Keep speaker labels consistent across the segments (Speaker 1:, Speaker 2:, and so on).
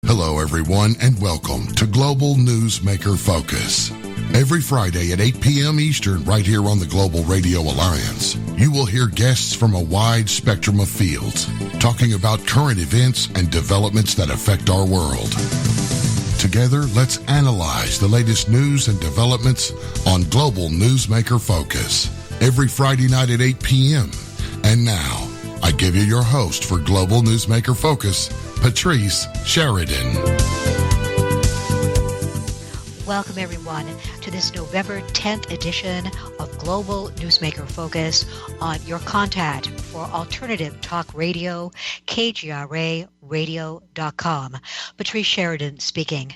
Speaker 1: Hello, everyone, and welcome to Global Newsmaker Focus. Every Friday at 8 p.m. Eastern, right here on the Global Radio Alliance, you will hear guests from a wide spectrum of fields talking about current events and developments that affect our world. Together, let's analyze the latest news and developments on Global Newsmaker Focus every Friday night at 8 p.m. And now, I give you your host for Global Newsmaker Focus, Patrice Sheridan.
Speaker 2: Welcome, everyone, to this November 10th edition of Global Newsmaker Focus on your contact for alternative talk radio, KGRAradio.com. Patrice Sheridan speaking.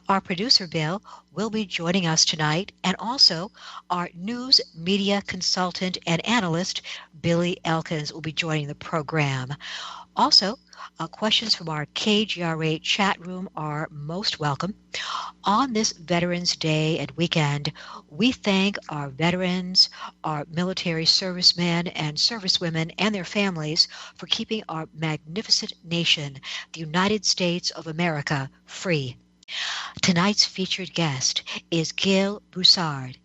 Speaker 2: Our producer, Bill, will be joining us tonight, and also our news media consultant and analyst, Billy Elkins, will be joining the program. Also, questions from our KGRA chat room are most welcome. On this Veterans Day and weekend, we thank our veterans, our military servicemen and servicewomen and their families for keeping our magnificent nation, the United States of America, free. Tonight's featured guest is Gill Broussard,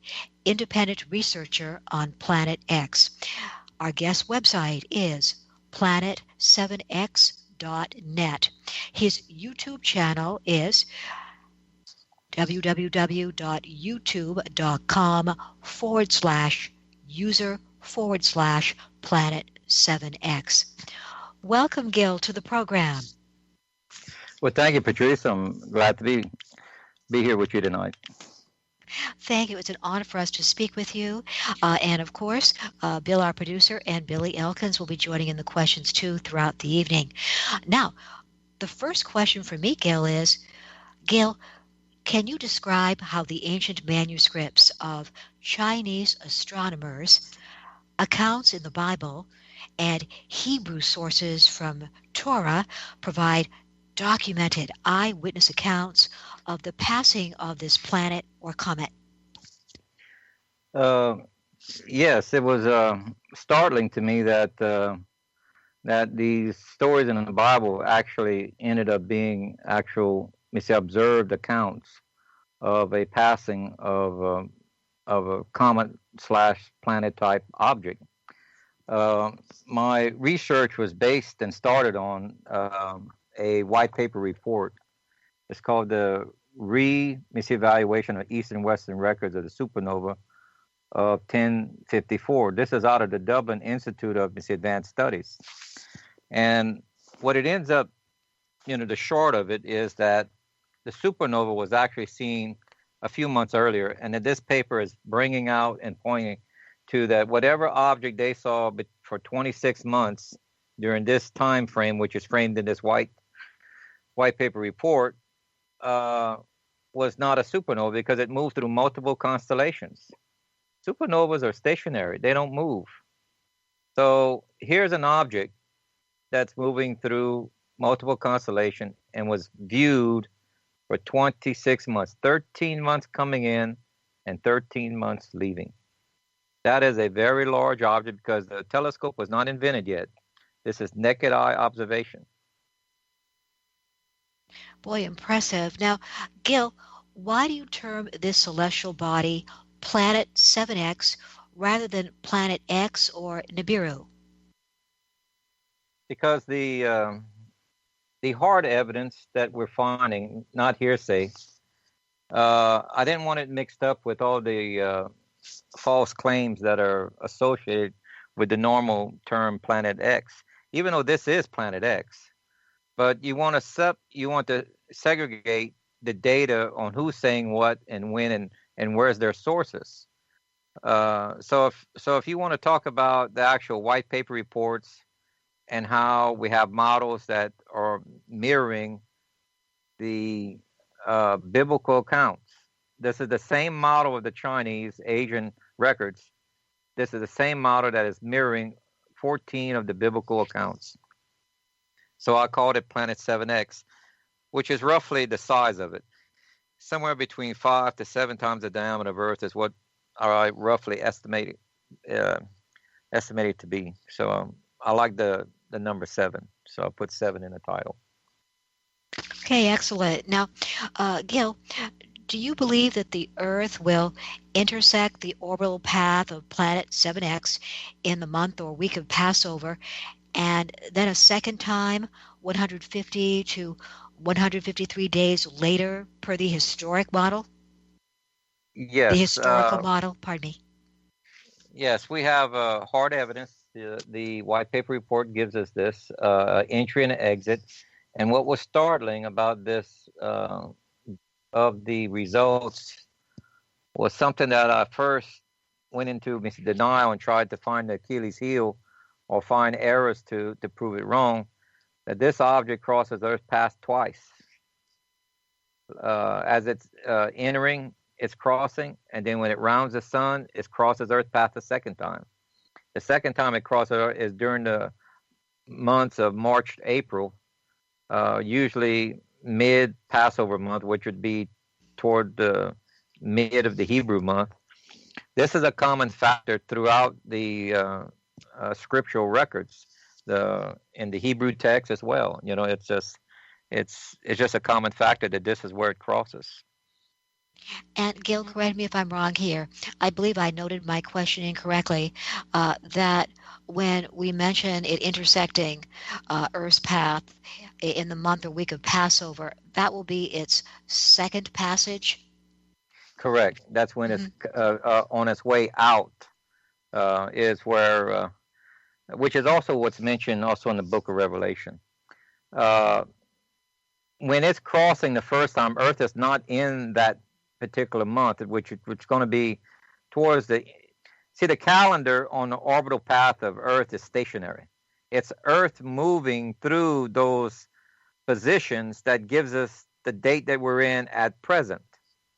Speaker 2: independent researcher on Planet X. Our guest website is Planet7X.net. His YouTube channel is www.youtube.com/user/Planet7X. Welcome, Gill, to the program.
Speaker 3: Well, thank you, Patrice. I'm glad to be here with you tonight.
Speaker 2: Thank you. It's an honor for us to speak with you. And of course, Bill, our producer, and Billy Elkins will be joining in the questions too throughout the evening. Now, the first question for me, Gill, is, Gill, can you describe how the ancient manuscripts of Chinese astronomers, accounts in the Bible, and Hebrew sources from Torah provide documented eyewitness accounts of the passing of this planet or comet?
Speaker 3: Yes, it was startling to me that these stories in the Bible actually ended up being actual, observed accounts of a passing of a comet/planet type object. My research was based and started on a white paper report. It's called the Evaluation of East and Western Records of the Supernova of 1054. This is out of the Dublin Institute of Advanced Studies. And what it ends up, the short of it is that the supernova was actually seen a few months earlier, and that this paper is bringing out and pointing to that whatever object they saw for 26 months during this time frame, which is framed in this white paper report, was not a supernova because it moved through multiple constellations. Supernovas are stationary. They don't move. So here's an object that's moving through multiple constellations and was viewed for 26 months, 13 months coming in and 13 months leaving. That is a very large object because the telescope was not invented yet. This is naked eye observation.
Speaker 2: Boy, impressive. Now, Gill, why do you term this celestial body Planet 7X rather than Planet X or Nibiru?
Speaker 3: Because the hard evidence that we're finding, not hearsay, I didn't want it mixed up with all the false claims that are associated with the normal term Planet X, even though this is Planet X. But you want to segregate the data on who's saying what and when and where's their sources. So if you want to talk about the actual white paper reports and how we have models that are mirroring the biblical accounts, this is the same model of the Chinese Asian records. This is the same model that is mirroring 14 of the biblical accounts. So I called it Planet 7X, which is roughly the size of it. Somewhere between 5 to 7 times the diameter of Earth is what I roughly estimated to be. So I like the number 7, so I put 7 in the title.
Speaker 2: Okay, excellent. Now, Gill, do you believe that the Earth will intersect the orbital path of planet 7X in the month or week of Passover, and then a second time 150 to 153 days later per the historic model? The
Speaker 3: Yes,
Speaker 2: historical model, pardon me.
Speaker 3: yes, we have hard evidence. The white paper report gives us this entry and exit. And what was startling about this of the results was something that I first went into denial and tried to find the Achilles heel or find errors to prove it wrong, that this object crosses Earth's path twice. As it's entering, it's crossing, and then when it rounds the sun, it crosses Earth's path the second time. The second time it crosses Earth is during the months of March, April, usually mid-Passover month, which would be toward the mid of the Hebrew month. This is a common factor throughout the scriptural records, in the Hebrew text as well. You know, it's just a common factor that this is where it crosses.
Speaker 2: And Gill, correct me if I'm wrong here. I believe I noted my question incorrectly, that when we mention it intersecting Earth's path in the month or week of Passover, that will be its second passage?
Speaker 3: Correct. That's when it's on its way out, is where, which is also what's mentioned also in the book of Revelation. When it's crossing the first time, Earth is not in that particular month, which is going to be towards the calendar on the orbital path of Earth is stationary. It's Earth moving through those positions that gives us the date that we're in at present.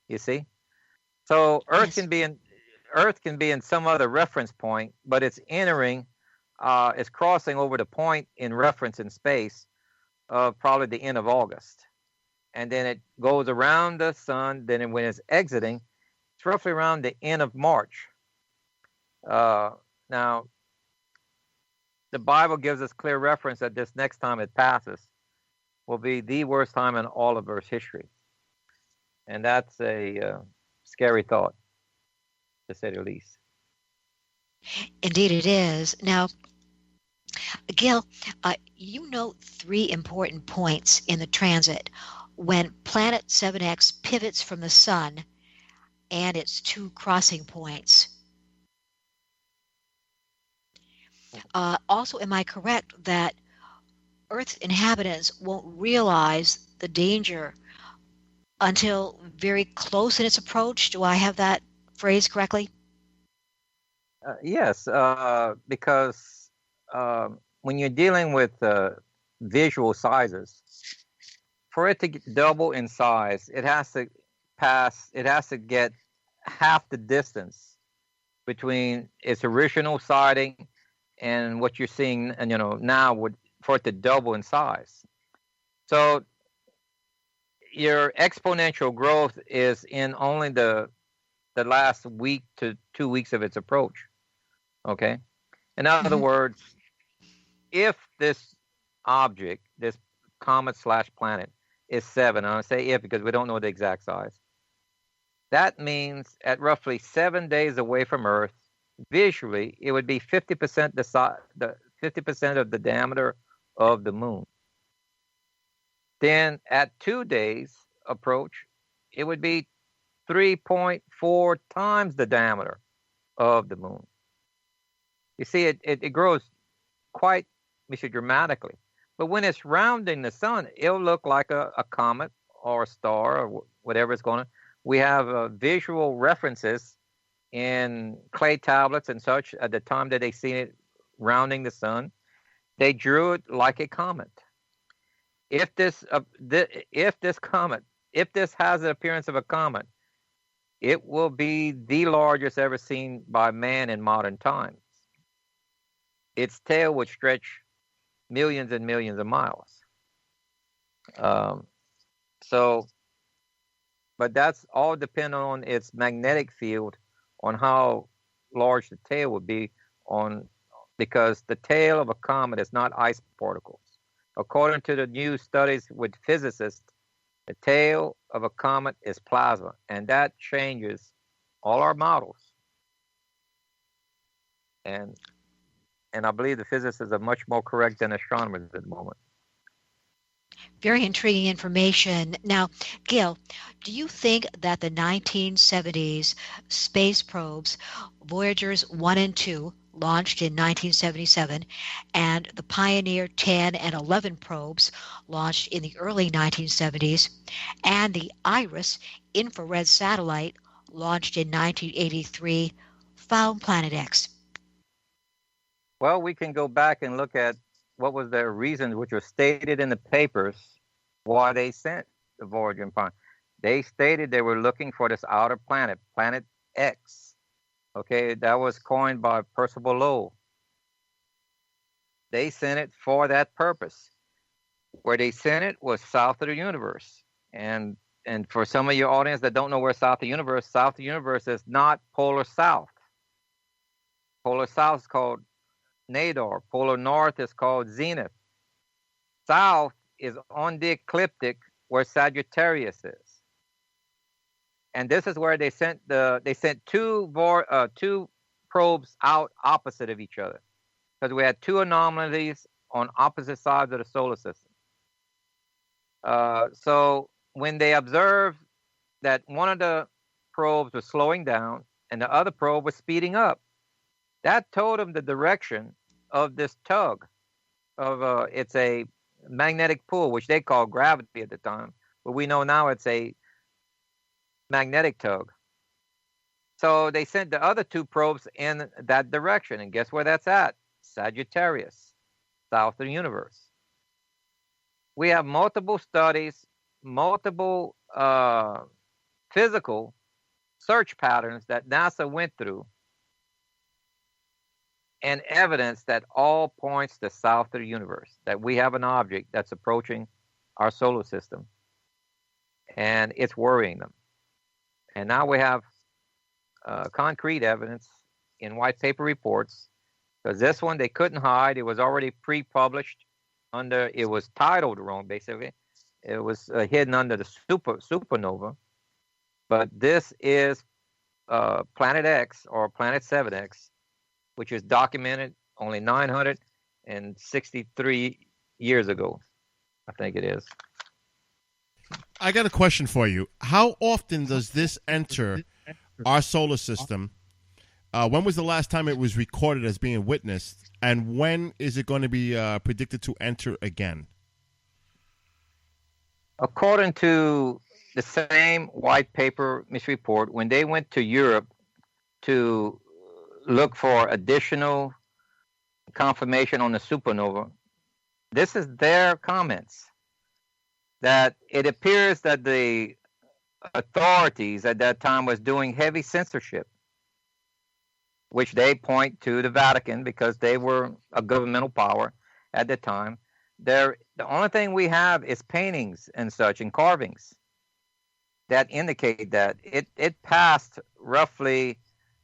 Speaker 3: You see, so Earth can be in some other reference point, but it's entering, it's crossing over the point in reference in space of probably the end of August. And then it goes around the sun. Then when it's exiting, it's roughly around the end of March. Now, the Bible gives us clear reference that this next time it passes will be the worst time in all of Earth's history. And that's a scary thought, to say the least.
Speaker 2: Indeed it is. Now, Gill, you note 3 important points in the transit when planet 7X pivots from the sun and its 2 crossing points. Also, am I correct that Earth's inhabitants won't realize the danger until very close in its approach? Do I have that phrase correctly?
Speaker 3: Yes, because when you're dealing with visual sizes, for it to double in size, it has to get half the distance between its original sighting and what you're seeing, and now for it to double in size. So your exponential growth is in only the last week to 2 weeks of its approach. Okay? In other words, if this object, this comet/planet, is 7, and I say if because we don't know the exact size, that means at roughly 7 days away from Earth, visually, it would be 50% the 50% of the diameter of the moon. Then at 2 days approach, it would be 3.4 times the diameter of the moon. You see, it grows quite dramatically. But when it's rounding the sun, it'll look like a comet or a star or whatever it's going to. We have visual references in clay tablets and such at the time that they seen it rounding the sun. They drew it like a comet. If this has the appearance of a comet, it will be the largest ever seen by man in modern times. Its tail would stretch millions and millions of miles. But that's all dependent on its magnetic field, on how large the tail would be, because the tail of a comet is not ice particles. According to the new studies with physicists, The tail of a comet is plasma, and that changes all our models. And I believe the physicists are much more correct than astronomers at the moment.
Speaker 2: Very intriguing information. Now, Gill, do you think that the 1970s space probes, Voyagers 1 and 2, launched in 1977, and the Pioneer 10 and 11 probes, launched in the early 1970s, and the IRIS infrared satellite, launched in 1983, found Planet X?
Speaker 3: Well, we can go back and look at what was their reasons, which were stated in the papers, why they sent the Voyager and Pioneer. They stated they were looking for this outer planet, Planet X. Okay, that was coined by Percival Lowell. They sent it for that purpose. Where they sent it was south of the universe. And for some of your audience that don't know where south of the universe is not polar south. Polar south is called Nadar. Polar north is called Zenith. South is on the ecliptic where Sagittarius is. And this is where they sent two probes out opposite of each other, because we had two anomalies on opposite sides of the solar system. So when they observed that one of the probes was slowing down and the other probe was speeding up, that told them the direction of this tug of it's a magnetic pull, which they called gravity at the time, but we know now it's a magnetic tug. So they sent the other two probes in that direction, and guess where that's at? Sagittarius, south of the universe. We have multiple studies, multiple physical search patterns that NASA went through, and evidence that all points to south of the universe, that we have an object that's approaching our solar system, and it's worrying them. And now we have concrete evidence in white paper reports, because this one they couldn't hide. It was already pre-published it was titled wrong, basically. It was hidden under the supernova. But this is Planet X, or Planet-7X, which is documented only 963 years ago, I think it is.
Speaker 4: I got a question for you. How often does this enter our solar system? When was the last time it was recorded as being witnessed? And when is it going to be predicted to enter again?
Speaker 3: According to the same white paper misreport, when they went to Europe to look for additional confirmation on the supernova, this is their comments, that it appears that the authorities at that time was doing heavy censorship, which they point to the Vatican because they were a governmental power at the time. The only thing we have is paintings and such and carvings that indicate that it passed roughly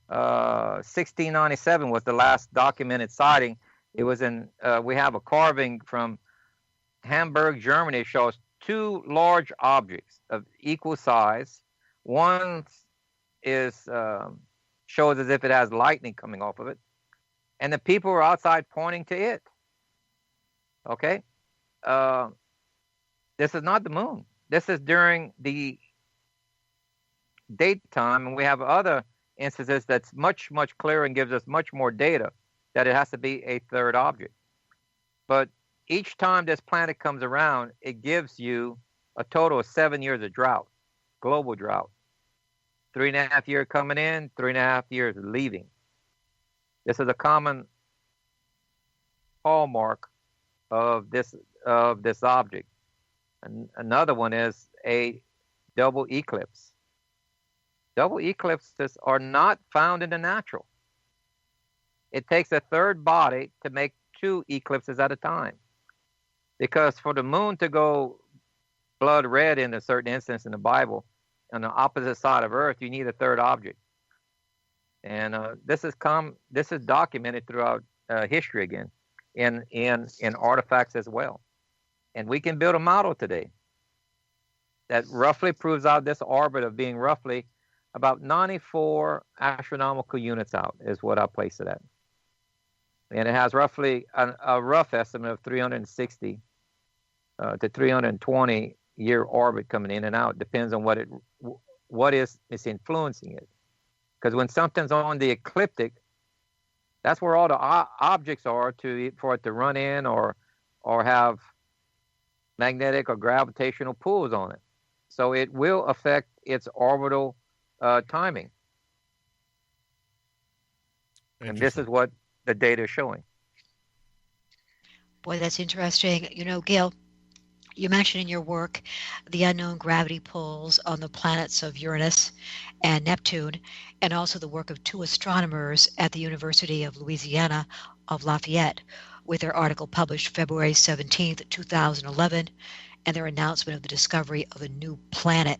Speaker 3: 1697 was the last documented sighting. It was in we have a carving from Hamburg, Germany. It shows two large objects of equal size. One is shows as if it has lightning coming off of it, and the people were outside pointing to it. Okay, this is not the moon. This is during the daytime, and we have other instances that's much clearer and gives us much more data that it has to be a third object. But each time this planet comes around, it gives you a total of 7 years of drought, global drought. 3.5 years coming in, 3.5 years leaving. This is a common hallmark of this object. And another one is a double eclipse. Double eclipses are not found in the natural. It takes a third body to make two eclipses at a time. Because for the moon to go blood red in a certain instance in the Bible, on the opposite side of Earth, you need a third object. And this is documented throughout history again, in artifacts as well. And we can build a model today that roughly proves out this orbit of being roughly about 94 astronomical units out is what I place it at. And it has roughly a rough estimate of 360 to 320 year orbit coming in and out. Depends on what is influencing it. Because when something's on the ecliptic, that's where all the objects are for it to run in or have magnetic or gravitational pulls on it. So it will affect its orbital timing. And this is what the data is showing.
Speaker 2: Boy, that's interesting. You know, Gill, you mentioned in your work the unknown gravity pulls on the planets of Uranus and Neptune, and also the work of two astronomers at the University of Louisiana of Lafayette, with their article published February 17th, 2011, and their announcement of the discovery of a new planet.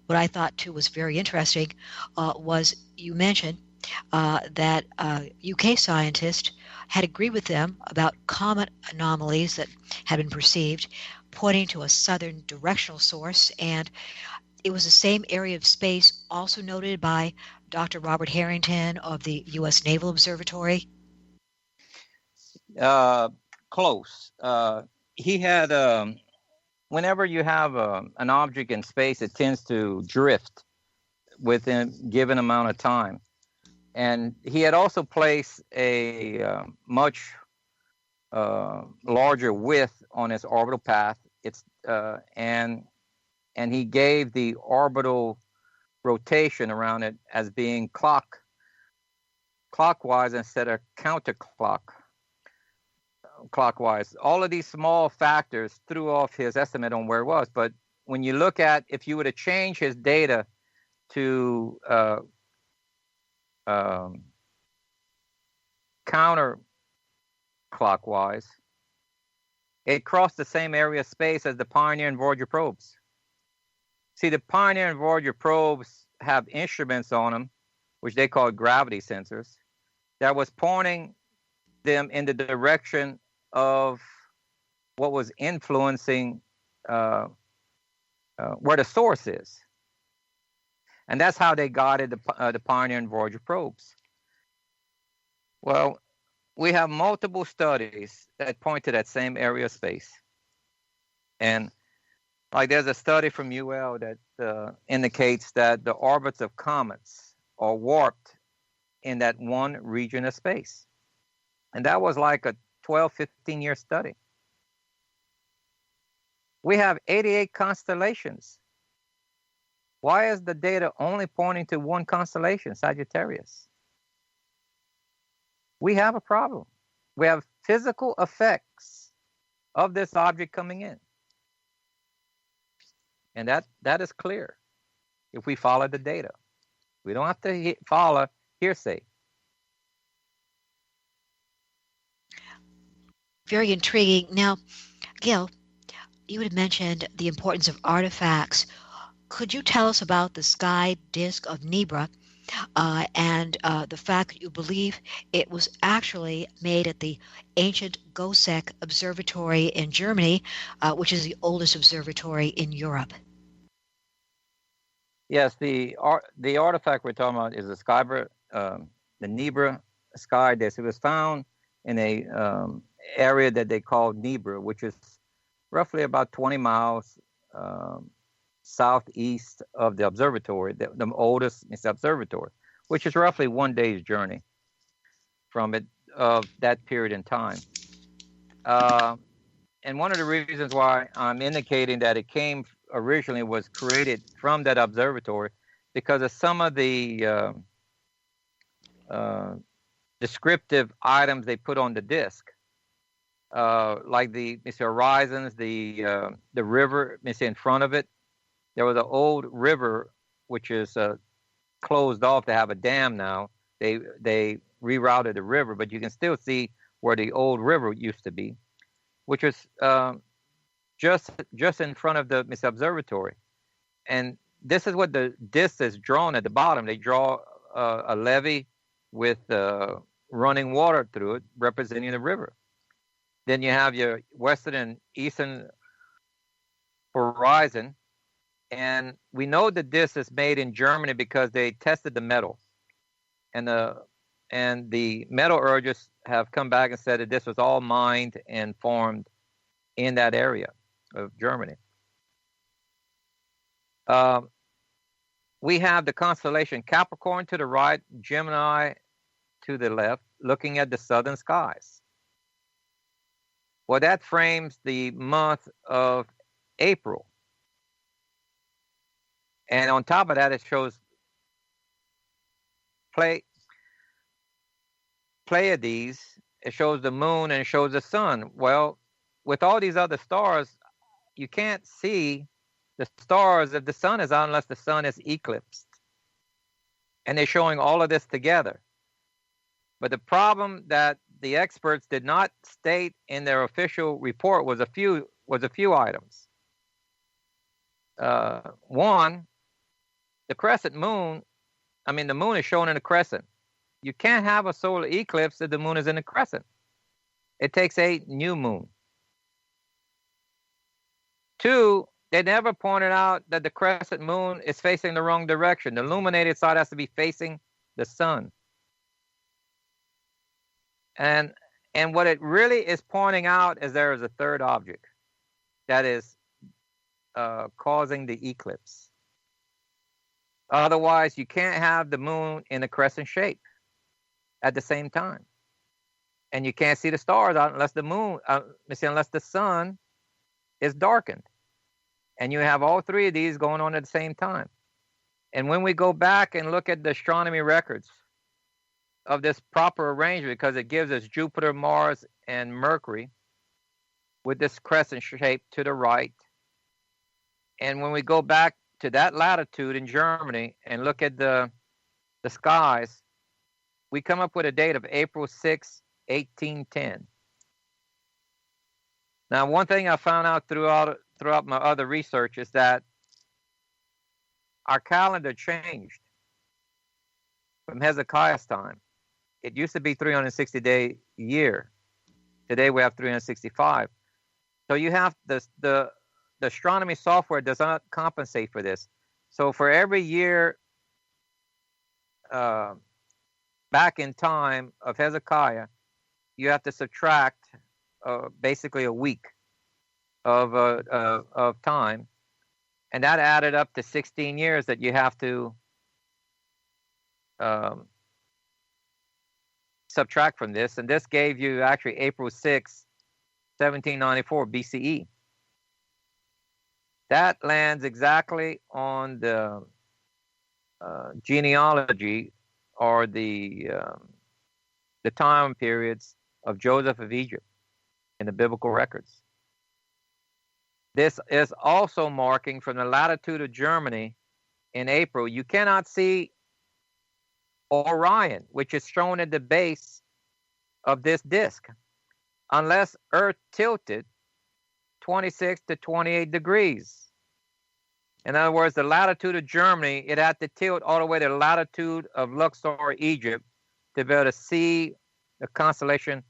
Speaker 2: What I thought, too, was very interesting was you mentioned that UK scientists had agreed with them about comet anomalies that had been perceived, pointing to a southern directional source, and it was the same area of space also noted by Dr. Robert Harrington of the U.S. Naval Observatory.
Speaker 3: Close. He had, whenever you have an object in space, it tends to drift within a given amount of time. And he had also placed a much larger width on its orbital path. And he gave the orbital rotation around it as being clockwise instead of clockwise. All of these small factors threw off his estimate on where it was. But when you look at, if you were to change his data to counterclockwise, it crossed the same area of space as the Pioneer and Voyager probes. See, the Pioneer and Voyager probes have instruments on them, which they call gravity sensors, that was pointing them in the direction of what was influencing where the source is. And that's how they guided the Pioneer and Voyager probes. Well, we have multiple studies that point to that same area of space. And like there's a study from UL that indicates that the orbits of comets are warped in that one region of space. And that was like a 12, 15-year study. We have 88 constellations. Why is the data only pointing to one constellation, Sagittarius? We have a problem. We have physical effects of this object coming in. And that is clear if we follow the data. We don't have to follow hearsay.
Speaker 2: Very intriguing. Now, Gill, you had mentioned the importance of artifacts. Could you tell us about the sky disk of Nibiru and the fact that you believe it was actually made at the ancient Goseck Observatory in Germany, which is the oldest observatory in Europe?
Speaker 3: Yes, the artifact we're talking about is the Nibiru sky disk. It was found in a area that they call Nibiru, which is roughly about 20 miles southeast of the observatory, the oldest observatory, which is roughly one day's journey from it of that period in time. And one of the reasons why I'm indicating that it came originally was created from that observatory because of some of the descriptive items they put on the disk, like the horizons, the river in front of it. There was an old river which is closed off to have a dam now. They rerouted the river, but you can still see where the old river used to be, which was just in front of the observatory. And this is what the disc is drawn at the bottom. They draw a levee with running water through it, representing the river. Then you have your western and eastern horizon, And we know that this is made in Germany because they tested the metal, and the metallurgists have come back and said that this was all mined and formed in that area of Germany. We have the constellation Capricorn to the right, Gemini to the left, looking at the southern skies. Well, that frames the month of April. And on top of that, it shows Pleiades. It shows the moon and it shows the sun. Well, with all these other stars, you can't see the stars if the sun is out unless the sun is eclipsed. And they're showing all of this together. But the problem that the experts did not state in their official report was a few items. One, the crescent moon, the moon is shown in a crescent. You can't have a solar eclipse if the moon is in a crescent. It takes a new moon. Two, they never pointed out that the crescent moon is facing the wrong direction. The illuminated side has to be facing the sun. And what it really is pointing out is there is a third object that is causing the eclipse. Otherwise, you can't have the moon in a crescent shape at the same time. And you can't see the stars out unless unless the sun is darkened. And you have all three of these going on at the same time. And when we go back and look at the astronomy records of this proper arrangement, because it gives us Jupiter, Mars, and Mercury with this crescent shape to the right. And when we go back to that latitude in Germany and look at the skies, we come up with a date of April 6, 1810. Now, one thing I found out throughout my other research is that our calendar changed from Hezekiah's time. It used to be 360-day year. Today we have 365. So you have the astronomy software does not compensate for this. So for every year back in time of Hezekiah, you have to subtract basically a week of time, and that added up to 16 years that you have to subtract from this, and this gave you actually April 6, 1794 BCE. That lands exactly on the genealogy or the time periods of Joseph of Egypt in the biblical records. This is also marking from the latitude of Germany in April. You cannot see Orion, which is shown at the base of this disk, unless Earth tilted 26 to 28 degrees. In other words, the latitude of Germany, it had to tilt all the way to the latitude of Luxor, Egypt, to be able to see the constellation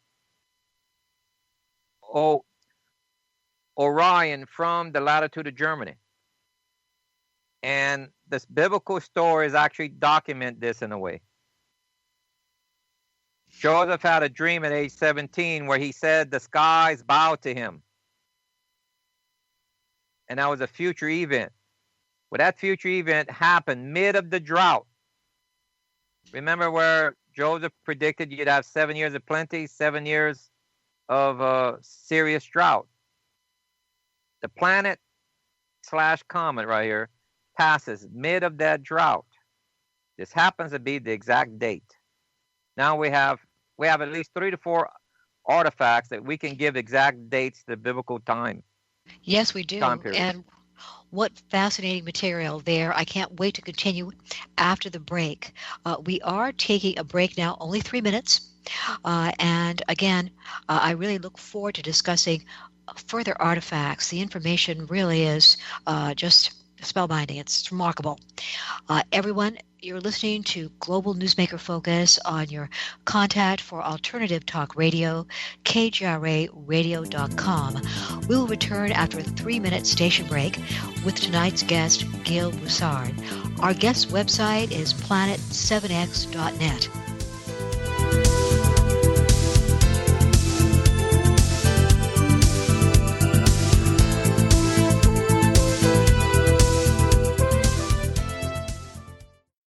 Speaker 3: Orion from the latitude of Germany. And this biblical stories actually document this in a way. Joseph had a dream at age 17 where he said the skies bowed to him. And that was a future event. Well, that future event happened mid of the drought. Remember where Joseph predicted you'd have 7 years of plenty, 7 years of serious drought. The planet/comet right here passes mid of that drought. This happens to be the exact date. Now we have at least 3 to 4 artifacts that we can give exact dates to the biblical time.
Speaker 2: Yes, we do. And what fascinating material there. I can't wait to continue after the break. We are taking a break now, only 3 minutes. And again, I really look forward to discussing further artifacts. The information really is just spellbinding. It's remarkable. Everyone, You're listening to Global Newsmaker Focus on your contact for alternative talk radio, KGRAradio.com. We will return after a 3-minute station break with tonight's guest, Gill Broussard. Our guest's website is Planet7X.net.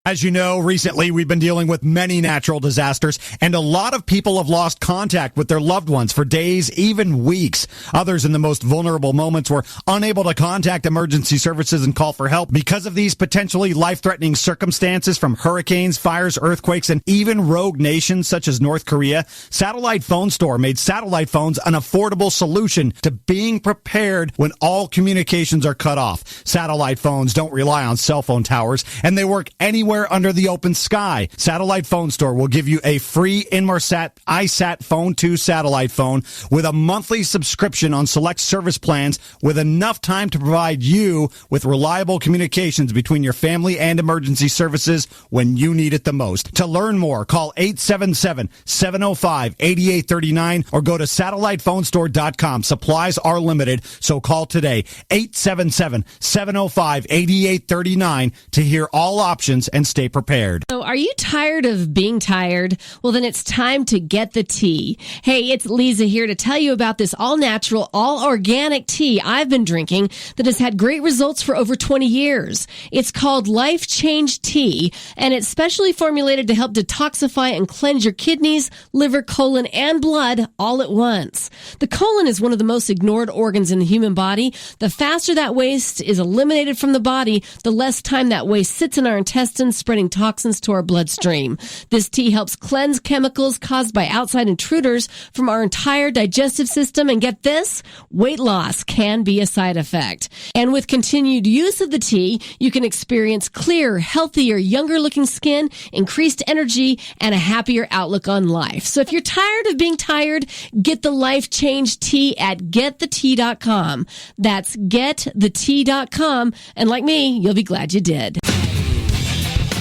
Speaker 5: As you know, recently we've been dealing with many natural disasters, and a lot of people have lost contact with their loved ones for days, even weeks. Others in the most vulnerable moments were unable to contact emergency services and call for help because of these potentially life-threatening circumstances from hurricanes, fires, earthquakes, and even rogue nations such as North Korea. Satellite Phone Store made satellite phones an affordable solution to being prepared when all communications are cut off. Satellite phones don't rely on cell phone towers, and they work anywhere under the open sky. Satellite Phone Store will give you a free Inmarsat iSat Phone 2 satellite phone with a monthly subscription on select service plans with enough time to provide you with reliable communications between your family and emergency services when you need it the most. To learn more, call 877-705-8839 or go to satellitephonestore.com. Supplies are limited, so call today, 877-705-8839 to hear all options and stay prepared.
Speaker 6: So are you tired of being tired? Well, then it's time to get the tea. Hey, it's Lisa here to tell you about this all-natural, all-organic tea I've been drinking that has had great results for over 20 years. It's called Life Change Tea, and it's specially formulated to help detoxify and cleanse your kidneys, liver, colon, and blood all at once. The colon is one of the most ignored organs in the human body. The faster that waste is eliminated from the body, the less time that waste sits in our intestines, spreading toxins to our bloodstream. This tea helps cleanse chemicals caused by outside intruders from our entire digestive system. And get this, weight loss can be a side effect. And with continued use of the tea, you can experience clearer, healthier, younger-looking skin, increased energy, and a happier outlook on life. So if you're tired of being tired, get the Life Change Tea at getthetea.com. That's getthetea.com. And like me, you'll be glad you did.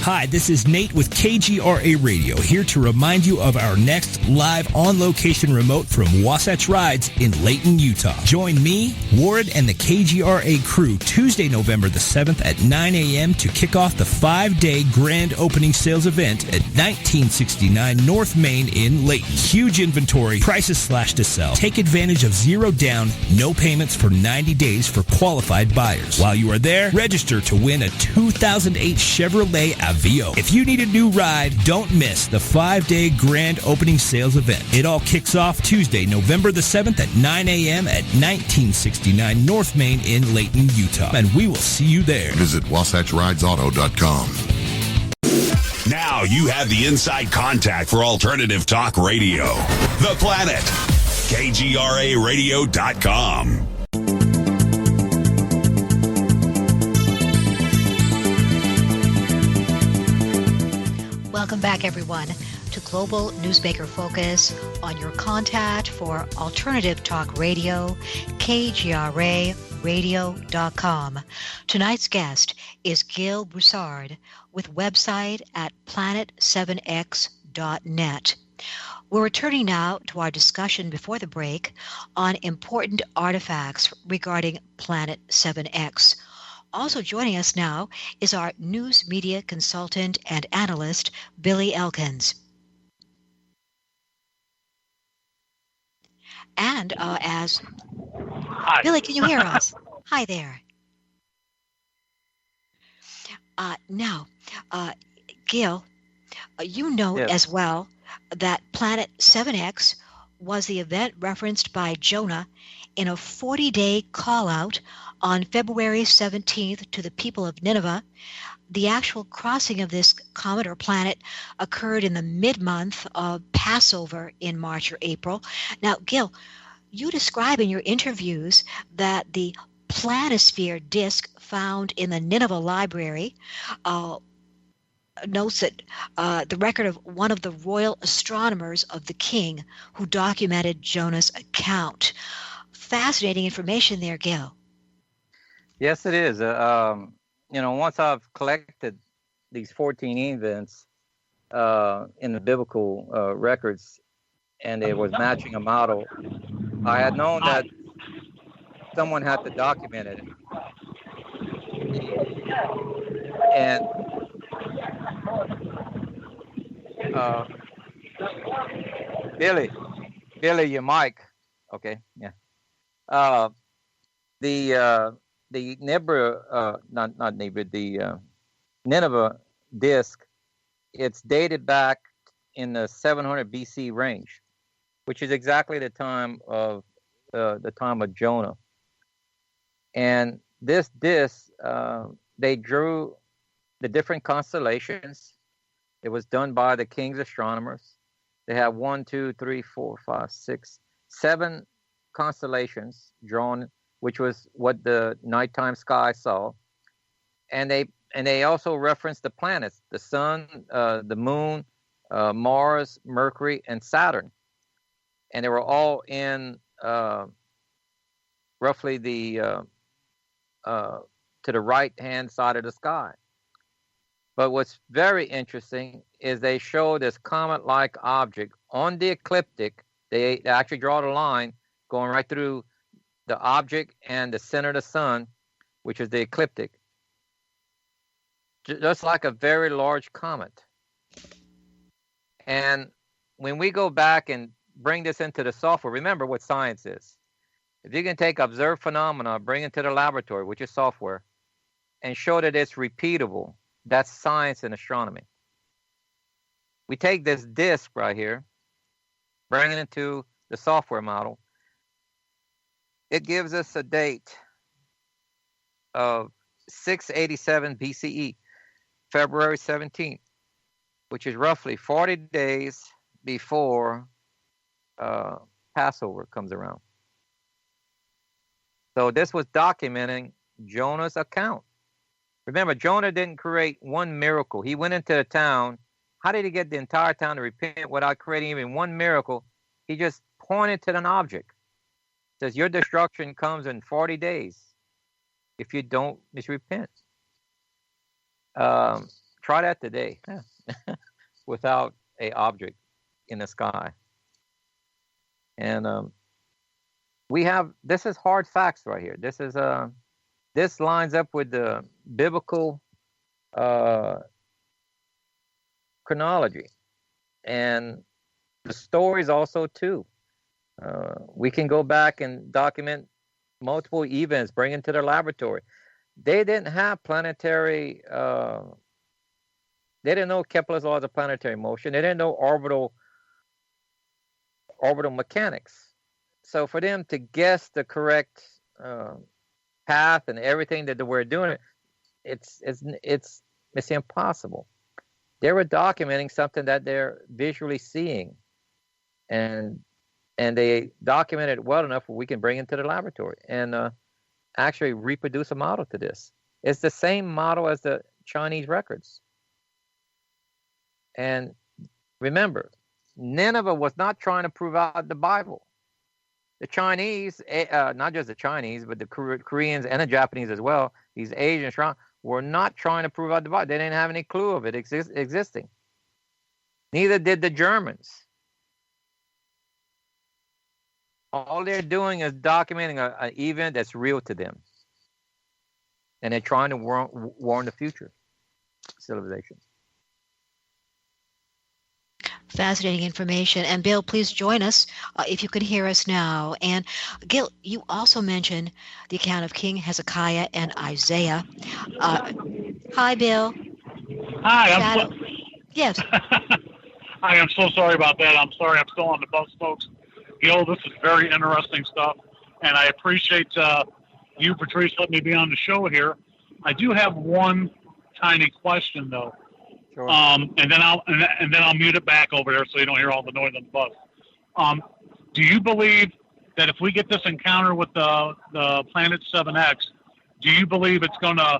Speaker 7: Hi, this is Nate with KGRA Radio, here to remind you of our next live on-location remote from Wasatch Rides in Layton, Utah. Join me, Ward, and the KGRA crew Tuesday, November the 7th at 9 a.m. to kick off the 5-day grand opening sales event at 1969 North Main in Layton. Huge inventory, prices slashed to sell. Take advantage of 0 down, no payments for 90 days for qualified buyers. While you are there, register to win a 2008 Chevrolet Aveo. If you need a new ride, don't miss the 5-day grand opening sales event. It all kicks off Tuesday, November the 7th at 9 a.m. at 1969 North Main in Layton, Utah. And we will see you there.
Speaker 1: Visit WasatchRidesAuto.com.
Speaker 8: Now you have the inside contact for alternative talk radio. The Planet. KGRAradio.com.
Speaker 2: Welcome back, everyone, to Global Newsmaker Focus on your contact for alternative talk radio, KGRAradio.com. Tonight's guest is Gill Broussard with website at Planet7X.net. We're returning now to our discussion before the break on important artifacts regarding Planet 7X. Also joining us now is our news media consultant and analyst, Billy Elkins. And
Speaker 9: Hi.
Speaker 2: Billy, can you hear us? Hi there. Now, Gill, you know
Speaker 3: Yes.
Speaker 2: as well that Planet 7X was the event referenced by Jonah in a 40-day call-out on February 17th to the people of Nineveh. The actual crossing of this comet or planet occurred in the mid-month of Passover in March or April. Now, Gill, you describe in your interviews that the Planisphere disk found in the Nineveh library notes that the record of one of the royal astronomers of the king who documented Jonah's account. Fascinating information there, Gill.
Speaker 3: Yes, it is. Once I've collected these 14 events in the biblical records, and it was matching a model, I had known that someone had to document it. And Billy, your mic. Okay, yeah. The Nibiru, not Nibiru, the Nineveh disc, it's dated back in the 700 BC range, which is exactly the time of Jonah. And this disc, they drew the different constellations. It was done by the king's astronomers. They have 1, 2, 3, 4, 5, 6, 7 constellations drawn, which was what the nighttime sky saw. And they also referenced the planets, the sun, the moon, Mars, Mercury, and Saturn. And they were all in roughly the to the right-hand side of the sky. But what's very interesting is they show this comet-like object on the ecliptic. They actually draw the line going right through the object and the center of the sun, which is the ecliptic, just like a very large comet. And when we go back and bring this into the software, remember what science is. If you can take observed phenomena, bring it to the laboratory, which is software, and show that it's repeatable, that's science and astronomy. We take this disk right here, bring it into the software model. It gives us a date of 687 BCE, February 17th, which is roughly 40 days before Passover comes around. So this was documenting Jonah's account. Remember, Jonah didn't create one miracle. He went into the town. How did he get the entire town to repent without creating even one miracle? He just pointed to an object. It says, your destruction comes in 40 days if you don't repent. Try that today without an object in the sky. And this is hard facts right here. This lines up with the biblical chronology and the stories also too. We can go back and document multiple events, bring them to their laboratory. They didn't have planetary. They didn't know Kepler's laws of planetary motion. They didn't know orbital mechanics. So for them to guess the correct path and everything that we're doing, it's impossible. They were documenting something that they're visually seeing, and they documented it well enough where we can bring it to the laboratory and actually reproduce a model to this. It's the same model as the Chinese records. And remember, Nineveh was not trying to prove out the Bible. The Chinese, not just the Chinese, but the Koreans and the Japanese as well, these Asians were not trying to prove out the Bible. They didn't have any clue of it existing. Neither did the Germans. All they're doing is documenting an event that's real to them. And they're trying to warn the future civilization.
Speaker 2: Fascinating information. And Bill, please join us if you can hear us now. And Gill, you also mentioned the account of King Hezekiah and Isaiah. Hi, Bill.
Speaker 9: Hi.
Speaker 2: Yes.
Speaker 9: I am so sorry about that. I'm sorry. I'm still on the bus, folks. Gill, this is very interesting stuff, and I appreciate you, Patrice, letting me be on the show here. I do have one tiny question, though.
Speaker 3: Sure.
Speaker 9: And then I'll mute it back over there so you don't hear all the noise on the bus. Do you believe that if we get this encounter with the Planet-7X, do you believe it's going to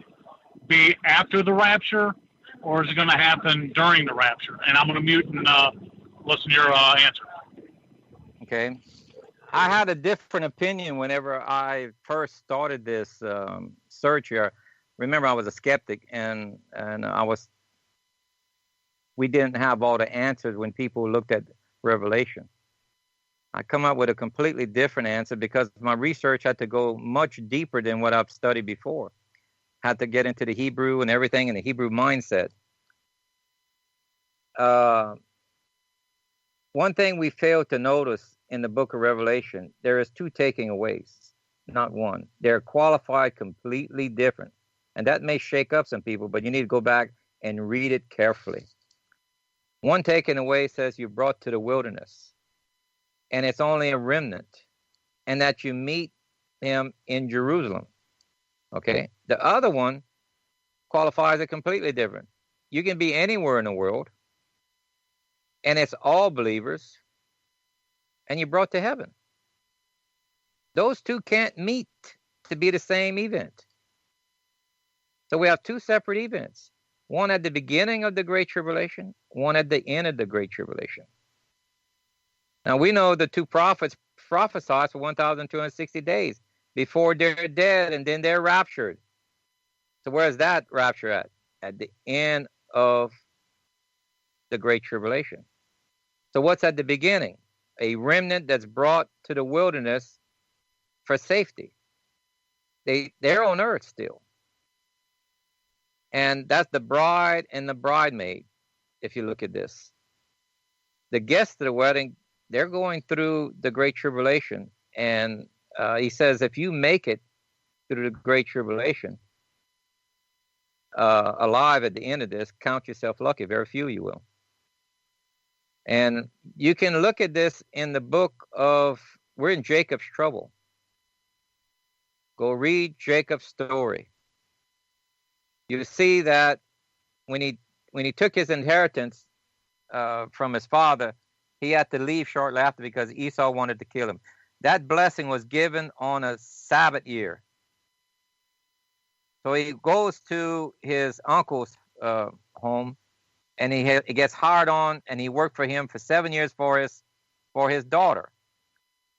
Speaker 9: be after the rapture, or is it going to happen during the rapture? And I'm going to mute and listen to your answer.
Speaker 3: Okay. I had a different opinion whenever I first started this search here. Remember, I was a skeptic, and I was we didn't have all the answers when people looked at Revelation. I come up with a completely different answer because my research had to go much deeper than what I've studied before. Had to get into the Hebrew and everything and the Hebrew mindset. One thing we failed to notice in the book of Revelation, there is 2 taking aways, not one. They're qualified completely different. And that may shake up some people, but you need to go back and read it carefully. One taking away says you're brought to the wilderness, and it's only a remnant, and that you meet him in Jerusalem. Okay? The other one qualifies it completely different. You can be anywhere in the world, and it's all believers, and you're brought to heaven. Those 2 can't meet to be the same event. So we have 2 separate events. One at the beginning of the Great Tribulation, one at the end of the Great Tribulation. Now we know the 2 prophets prophesied for 1,260 days before they're dead and then they're raptured. So where's that rapture at? At the end of the Great Tribulation. So what's at the beginning? A remnant that's brought to the wilderness for safety. They're on earth still. And that's the bride and the bridemaid, if you look at this. The guests to the wedding, they're going through the Great Tribulation. And he says, if you make it through the Great Tribulation, alive at the end of this, count yourself lucky. Very few you will. And you can look at this in the book of, we're in Jacob's trouble. Go read Jacob's story. You see that when he took his inheritance from his father, he had to leave shortly after because Esau wanted to kill him. That blessing was given on a Sabbath year. So he goes to his uncle's home, and he gets hired on, and he worked for him for 7 years for his daughter.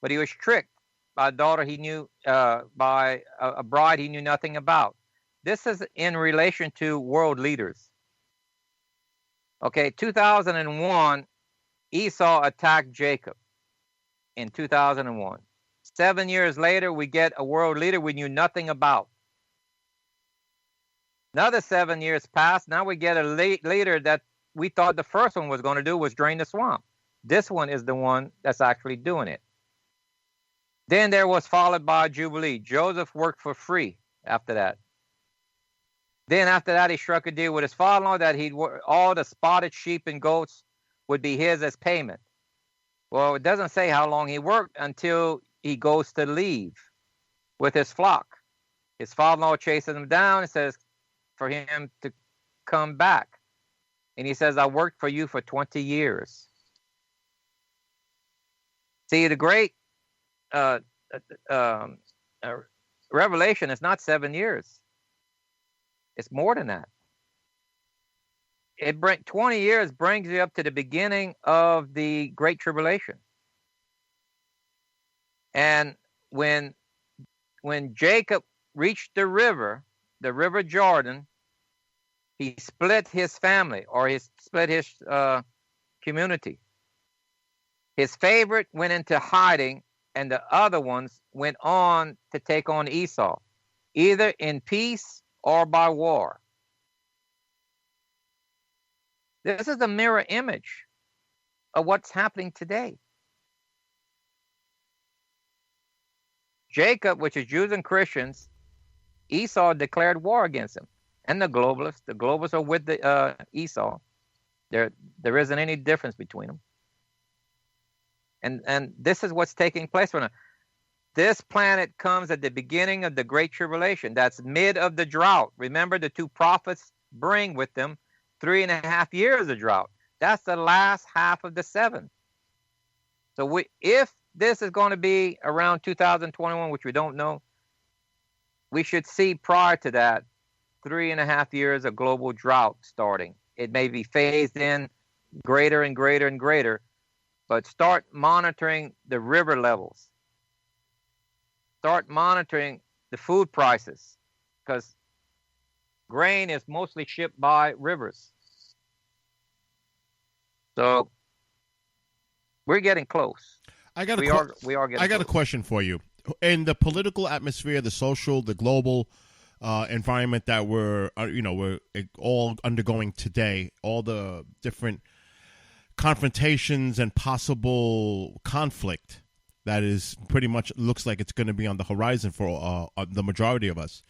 Speaker 3: But he was tricked by a daughter he knew, by a bride he knew nothing about. This is in relation to world leaders. Okay, 2001, Esau attacked Jacob in 2001. 7 years later, we get a world leader we knew nothing about. Another 7 years passed. Now we get a leader that we thought the first one was going to do was drain the swamp. This one is the one that's actually doing it. Then there was followed by Jubilee. Joseph worked for free after that. Then after that, he struck a deal with his father-in-law that all the spotted sheep and goats would be his as payment. Well, it doesn't say how long he worked until he goes to leave with his flock. His father-in-law chases him down and says for him to come back. And he says, I worked for you for 20 years. See, the great Revelation is not 7 years. It's more than that. 20 years brings you up to the beginning of the Great Tribulation. And when Jacob reached the river Jordan, he split his family, or he split his community. His favorite went into hiding, and the other ones went on to take on Esau, either in peace or by war. This is a mirror image of what's happening today. Jacob, which is Jews and Christians, Esau declared war against him. And the globalists are with the Esau. There isn't any difference between them. And this is what's taking place right now. This planet comes at the beginning of the Great Tribulation. That's mid of the drought. Remember, the 2 prophets bring with them 3.5 years of drought. That's the last half of the 7. So if this is going to be around 2021, which we don't know, we should see prior to that 3.5 years of global drought starting. It may be phased in greater and greater and greater, but start monitoring the river levels. Start monitoring the food prices, because grain is mostly shipped by rivers. So we're getting close.
Speaker 4: I got
Speaker 3: we are getting
Speaker 4: I got
Speaker 3: close.
Speaker 4: a question for you. In the political atmosphere, the social, the global environment that we're all undergoing today, all the different confrontations and possible conflict that is pretty much looks like it's going to be on the horizon for the majority of us.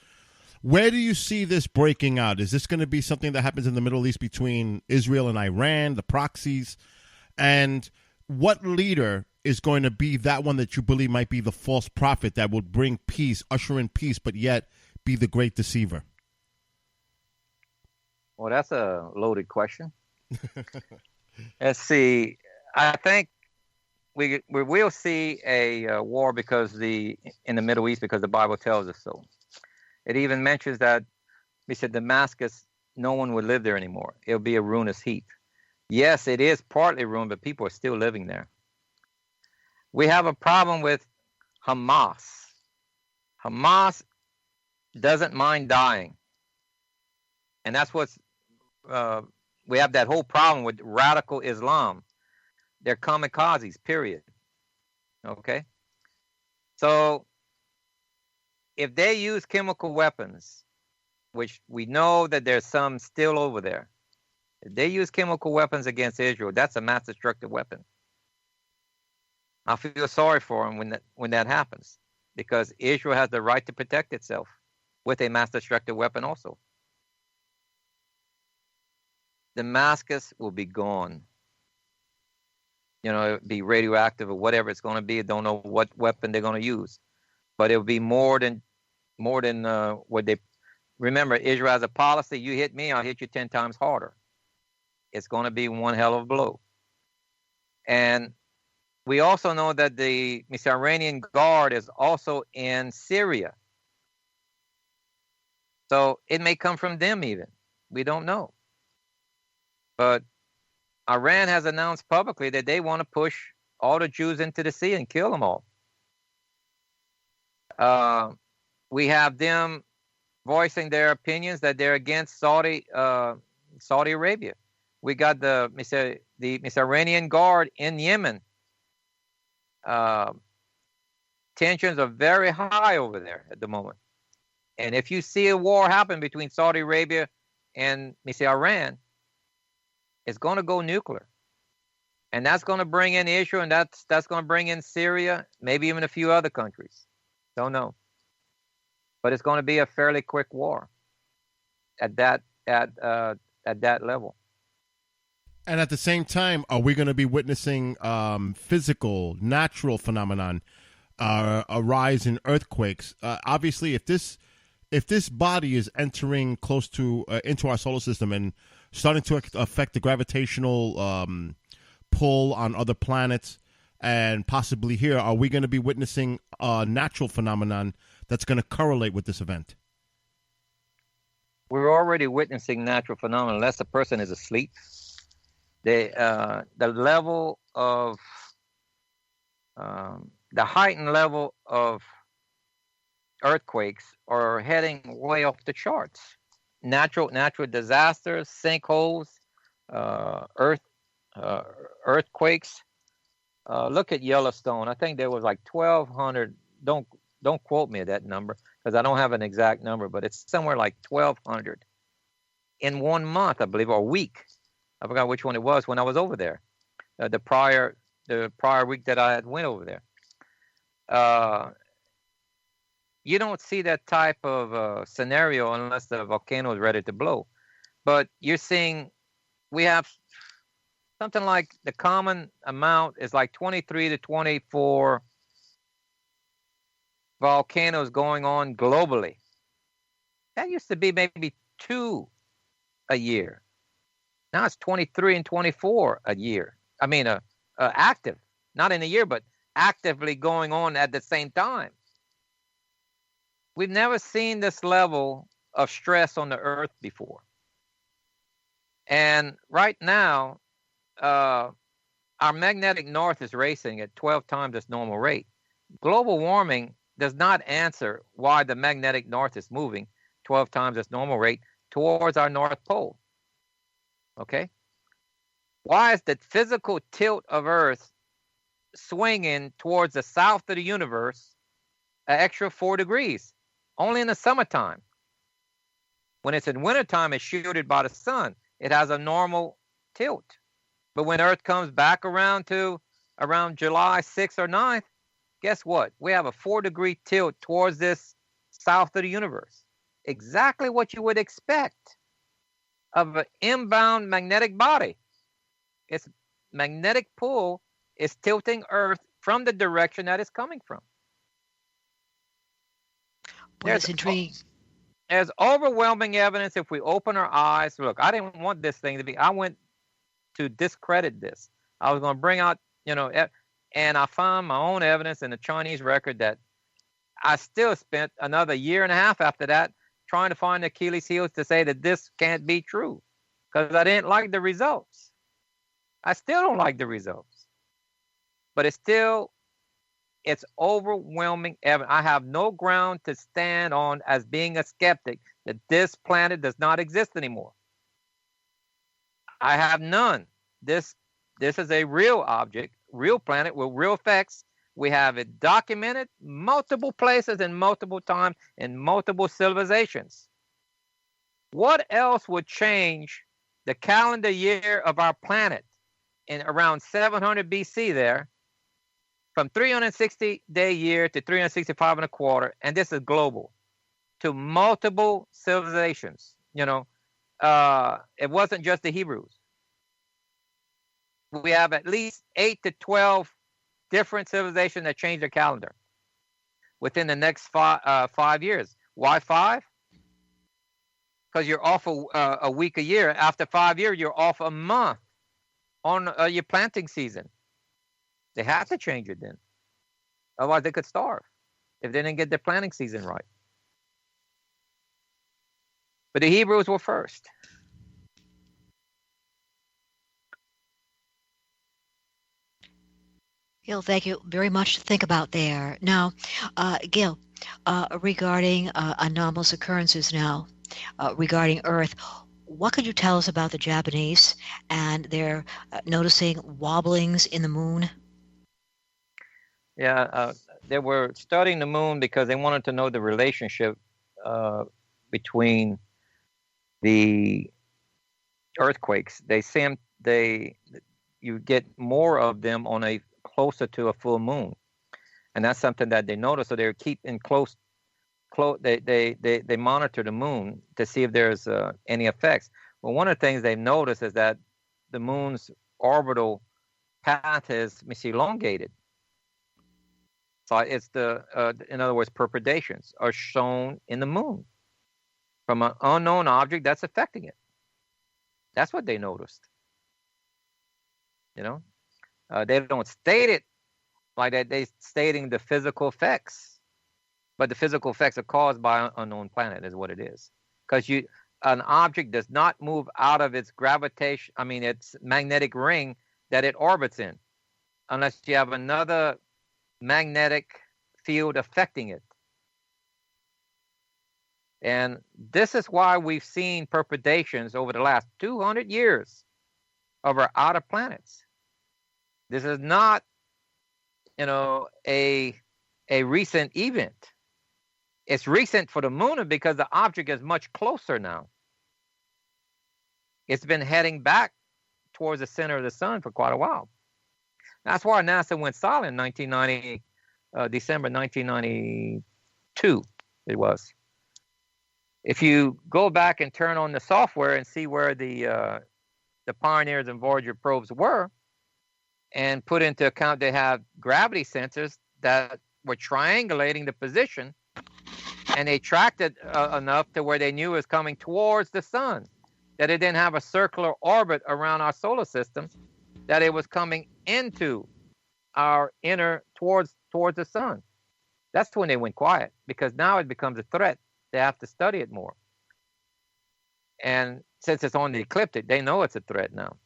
Speaker 4: Where do you see this breaking out? Is this going to be something that happens in the Middle East between Israel and Iran, the proxies? And what leader is going to be that one that you believe might be the false prophet that will bring peace, usher in peace, but yet be the great deceiver?
Speaker 3: Well, that's a loaded question. Let's see. I think we will see a war in the Middle East because the Bible tells us so. It even mentions that we said Damascus, no one would live there anymore. It'll be a ruinous heap. Yes, it is partly ruined, but people are still living there. We have a problem with Hamas. Hamas doesn't mind dying. And that's what's, we have that whole problem with radical Islam. They're kamikazes, period. Okay? So, if they use chemical weapons, which we know that there's some still over there, if they use chemical weapons against Israel, that's a mass destructive weapon. I feel sorry for them when that happens, because Israel has the right to protect itself with a mass destructive weapon also. Damascus will be gone. It'll be radioactive or whatever it's going to be. I don't know what weapon they're going to use, but it'll be more than what they. Remember, Israel has a policy: you hit me, I'll hit you 10 times harder. It's going to be one hell of a blow. And we also know that the Iranian Guard is also in Syria, so it may come from them even. We don't know. But Iran has announced publicly that they want to push all the Jews into the sea and kill them all. We have them voicing their opinions that they're against Saudi Arabia. We got the Iranian Guard in Yemen. Tensions are very high over there at the moment. And if you see a war happen between Saudi Arabia and Iran, it's going to go nuclear. And that's going to bring in Israel, and that's going to bring in Syria, maybe even a few other countries. Don't know. But it's going to be a fairly quick war at that level.
Speaker 4: And at the same time, are we going to be witnessing physical, natural phenomenon, a rise in earthquakes? Obviously, if this body is entering close to into our solar system and starting to affect the gravitational pull on other planets and possibly here, are we going to be witnessing a natural phenomenon that's going to correlate with this event?
Speaker 3: We're already witnessing natural phenomena unless the person is asleep. The level of the heightened level of earthquakes are heading way off the charts. Natural disasters, sinkholes, earthquakes. Look at Yellowstone. I think there was like 1,200. Don't quote me at that number because I don't have an exact number, but it's somewhere like 1,200 in 1 month, I believe, or a week. I forgot which one it was when I was over there. The prior week that I had went over there. You don't see that type of scenario unless the volcano is ready to blow. But you're seeing we have something like the common amount is like 23 to 24 volcanoes going on globally. That used to be maybe 2 a year. Now it's 23 and 24 a year. I mean, active, not in a year, but actively going on at the same time. We've never seen this level of stress on the Earth before. And right now, our magnetic north is racing at 12 times its normal rate. Global warming does not answer why the magnetic north is moving 12 times its normal rate towards our North Pole. Okay? Why is the physical tilt of Earth swinging towards the south of the universe an extra 4 degrees? Only in the summertime. When it's in wintertime, it's shielded by the sun. It has a normal tilt. But when Earth comes back around July 6th or 9th, guess what? We have a 4-degree tilt towards this south of the universe. Exactly what you would expect of an inbound magnetic body. Its magnetic pull is tilting Earth from the direction that it's coming from.
Speaker 2: There's intriguing.
Speaker 3: There's overwhelming evidence if we open our eyes. Look, I didn't want this thing to be, I went to discredit this. I was going to bring out, and I found my own evidence in the Chinese record that I still spent another year and a half after that trying to find Achilles' heels to say that this can't be true because I didn't like the results. I still don't like the results. But it's overwhelming evidence. I have no ground to stand on as being a skeptic that this planet does not exist anymore. I have none. This is a real object, real planet with real effects. We have it documented multiple places and multiple times in multiple civilizations. What else would change the calendar year of our planet in around 700 BC there, from 360-day year to 365 and a quarter, and this is global, to multiple civilizations? It wasn't just the Hebrews. We have at least 8 to 12 different civilizations that change their calendar within the next 5 years. Why 5? Because you're off a week a year. After 5 years, you're off a month on your planting season. They have to change it then. Otherwise, they could starve if they didn't get their planting season right. But the Hebrews were first.
Speaker 2: Gil, thank you very much to think about there. Now, Gil, regarding anomalous occurrences now, regarding Earth, what could you tell us about the Japanese and their noticing wobblings in the moon?
Speaker 3: Yeah, they were studying the moon because they wanted to know the relationship between the earthquakes. You get more of them on a closer to a full moon, and that's something that they notice. So they keep in close. They monitor the moon to see if there's any effects. Well, one of the things they've noticed is that the moon's orbital path is elongated. So it's in other words, perturbations are shown in the moon from an unknown object that's affecting it. That's what they noticed. They don't state it like that. They're stating the physical effects, but the physical effects are caused by an unknown planet, is what it is. Because an object does not move out of its gravitation. Its magnetic ring that it orbits in, unless you have another magnetic field affecting it. And this is why we've seen perturbations over the last 200 years of our outer planets. This is not, a recent event. It's recent for the moon because the object is much closer now. It's been heading back towards the center of the sun for quite a while. That's why NASA went silent in December 1992, it was. If you go back and turn on the software and see where the Pioneers and Voyager probes were, and put into account they have gravity sensors that were triangulating the position, and they tracked it enough to where they knew it was coming towards the sun, that it didn't have a circular orbit around our solar system, that it was coming into our inner towards the sun. That's when they went quiet, because now it becomes a threat. They have to study it more. And since it's on the ecliptic, they know it's a threat now,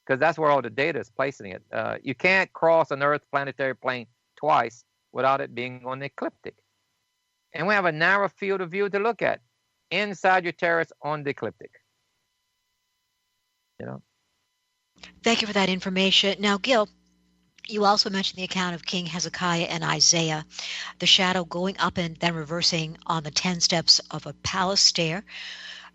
Speaker 3: because that's where all the data is placing it. You can't cross an Earth planetary plane twice without it being on the ecliptic. And we have a narrow field of view to look at in Sagittarius on the ecliptic.
Speaker 2: Thank you for that information. Now, Gill, you also mentioned the account of King Hezekiah and Isaiah, the shadow going up and then reversing on the 10 steps of a palace stair.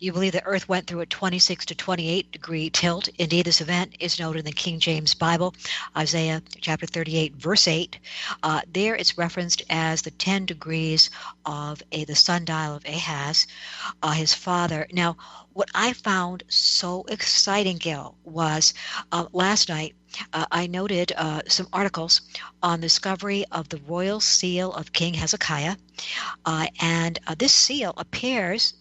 Speaker 2: You believe the Earth went through a 26 to 28 degree tilt. Indeed, this event is noted in the King James Bible, Isaiah chapter 38, verse 8. There it's referenced as the 10 degrees of the sundial of Ahaz, his father. Now, what I found so exciting, Gil, was last night I noted some articles on the discovery of the royal seal of King Hezekiah, and this seal appears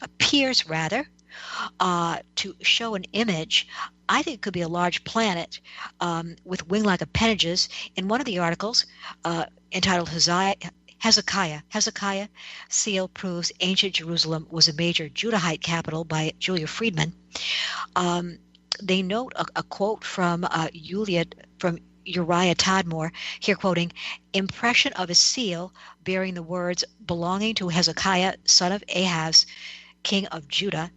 Speaker 2: to show an image. I think it could be a large planet with wing-like appendages. In one of the articles entitled Hezekiah seal proves ancient Jerusalem was a major Judahite capital by Julia Friedman. They note a quote from Uriah Tadmor, here quoting, impression of a seal bearing the words belonging to Hezekiah, son of Ahaz, king of Judah,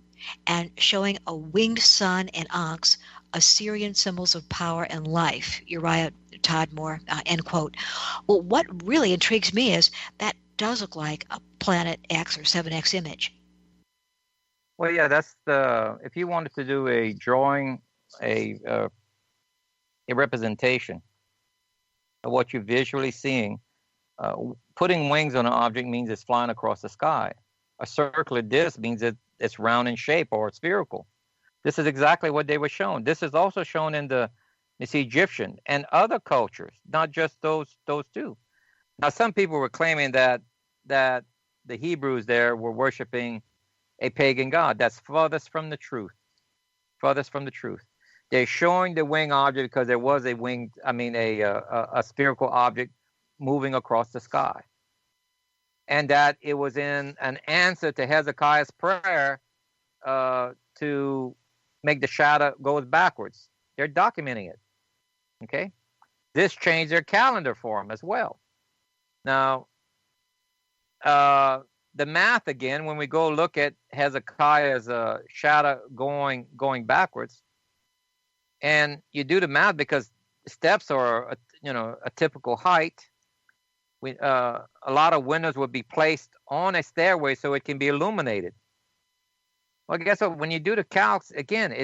Speaker 2: and showing a winged sun and ox, Assyrian symbols of power and life. Uriah Tadmor, end quote. Well, what really intrigues me is that does look like a Planet X or 7X image.
Speaker 3: Well, yeah, that's if you wanted to do a drawing, a representation of what you're visually seeing, putting wings on an object means it's flying across the sky. A circular disc means it's round in shape or spherical. This is exactly what they were shown. This is also shown in the Egyptian and other cultures, not just those two. Now, some people were claiming that the Hebrews there were worshiping a pagan god. That's farthest from the truth. Farthest from the truth. They're showing the wing object because there was a spherical object moving across the sky, and that it was in an answer to Hezekiah's prayer to make the shadow go backwards. They're documenting it. Okay, this changed their calendar for them as well. Now, the math again, when we go look at Hezekiah's shadow going backwards, and you do the math because steps are a typical height. A lot of windows would be placed on a stairway so it can be illuminated. Well, guess what? When you do the calcs again,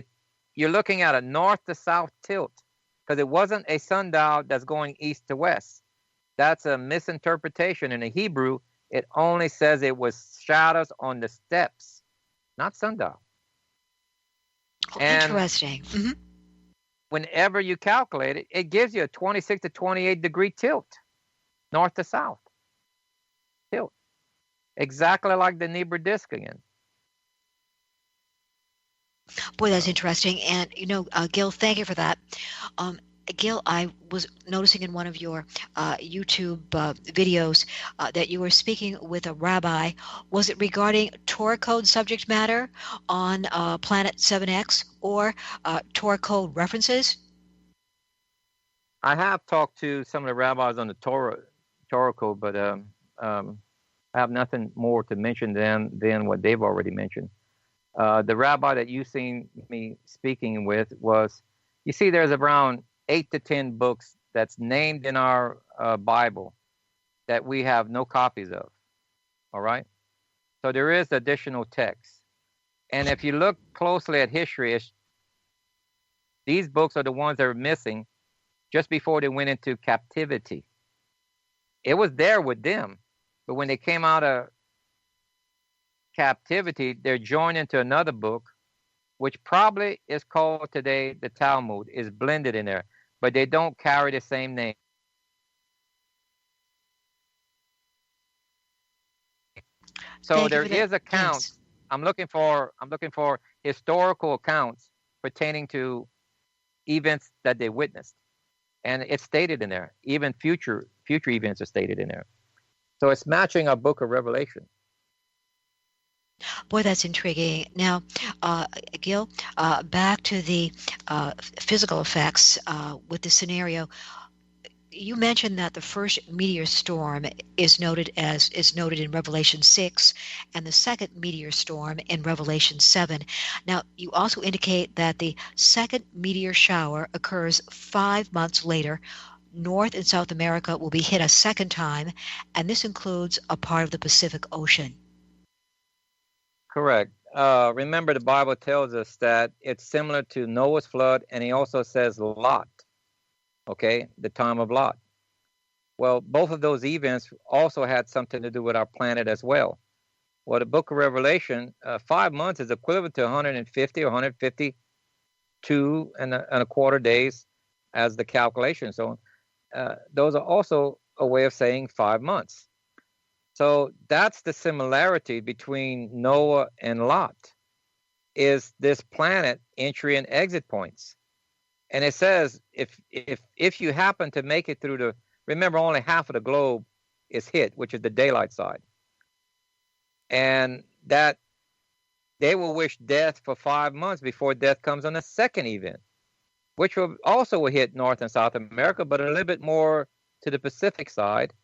Speaker 3: you're looking at a north to south tilt because it wasn't a sundial that's going east to west. That's a misinterpretation. In the Hebrew, it only says it was shadows on the steps, not sundial.
Speaker 2: Interesting. Mm-hmm.
Speaker 3: Whenever you calculate it, it gives you a 26 to 28 degree tilt, north to south tilt, exactly like the Nibiru disk again.
Speaker 2: Boy, that's interesting. And, Gill, thank you for that. Gill, I was noticing in one of your YouTube videos that you were speaking with a rabbi. Was it regarding Torah code subject matter on Planet 7X or Torah code references?
Speaker 3: I have talked to some of the rabbis on the Torah code, but I have nothing more to mention than what they've already mentioned. The rabbi that you've seen me speaking with was, you see, there's around 8 to 10 books that's named in our Bible that we have no copies of. All right? So there is additional text. And if you look closely at history, these books are the ones that are missing just before they went into captivity. It was there with them. But when they came out of captivity, they're joined into another book, which probably is called today the Talmud, is blended in there. But they don't carry the same name. So there is accounts. Yes. I'm looking for historical accounts pertaining to events that they witnessed, and it's stated in there. Even future events are stated in there. So it's matching our book of Revelation.
Speaker 2: Boy, that's intriguing. Now, Gill, back to the physical effects with the scenario. you mentioned that the first meteor storm is noted in Revelation 6 and the second meteor storm in Revelation 7. Now, you also indicate that the second meteor shower occurs 5 months later. North and South America will be hit a second time, and this includes a part of the Pacific Ocean.
Speaker 3: Correct. Remember, the Bible tells us that it's similar to Noah's flood, and he also says Lot, okay, the time of Lot. Well, both of those events also had something to do with our planet as well. Well, the book of Revelation, 5 months is equivalent to 150 or 152 and a quarter days as the calculation. So those are also a way of saying 5 months. So that's the similarity between Noah and Lot, is this planet entry and exit points. And it says if you happen to make it through remember, only half of the globe is hit, which is the daylight side. And that they will wish death for 5 months before death comes on the second event, which will also hit North and South America, but a little bit more to the Pacific side.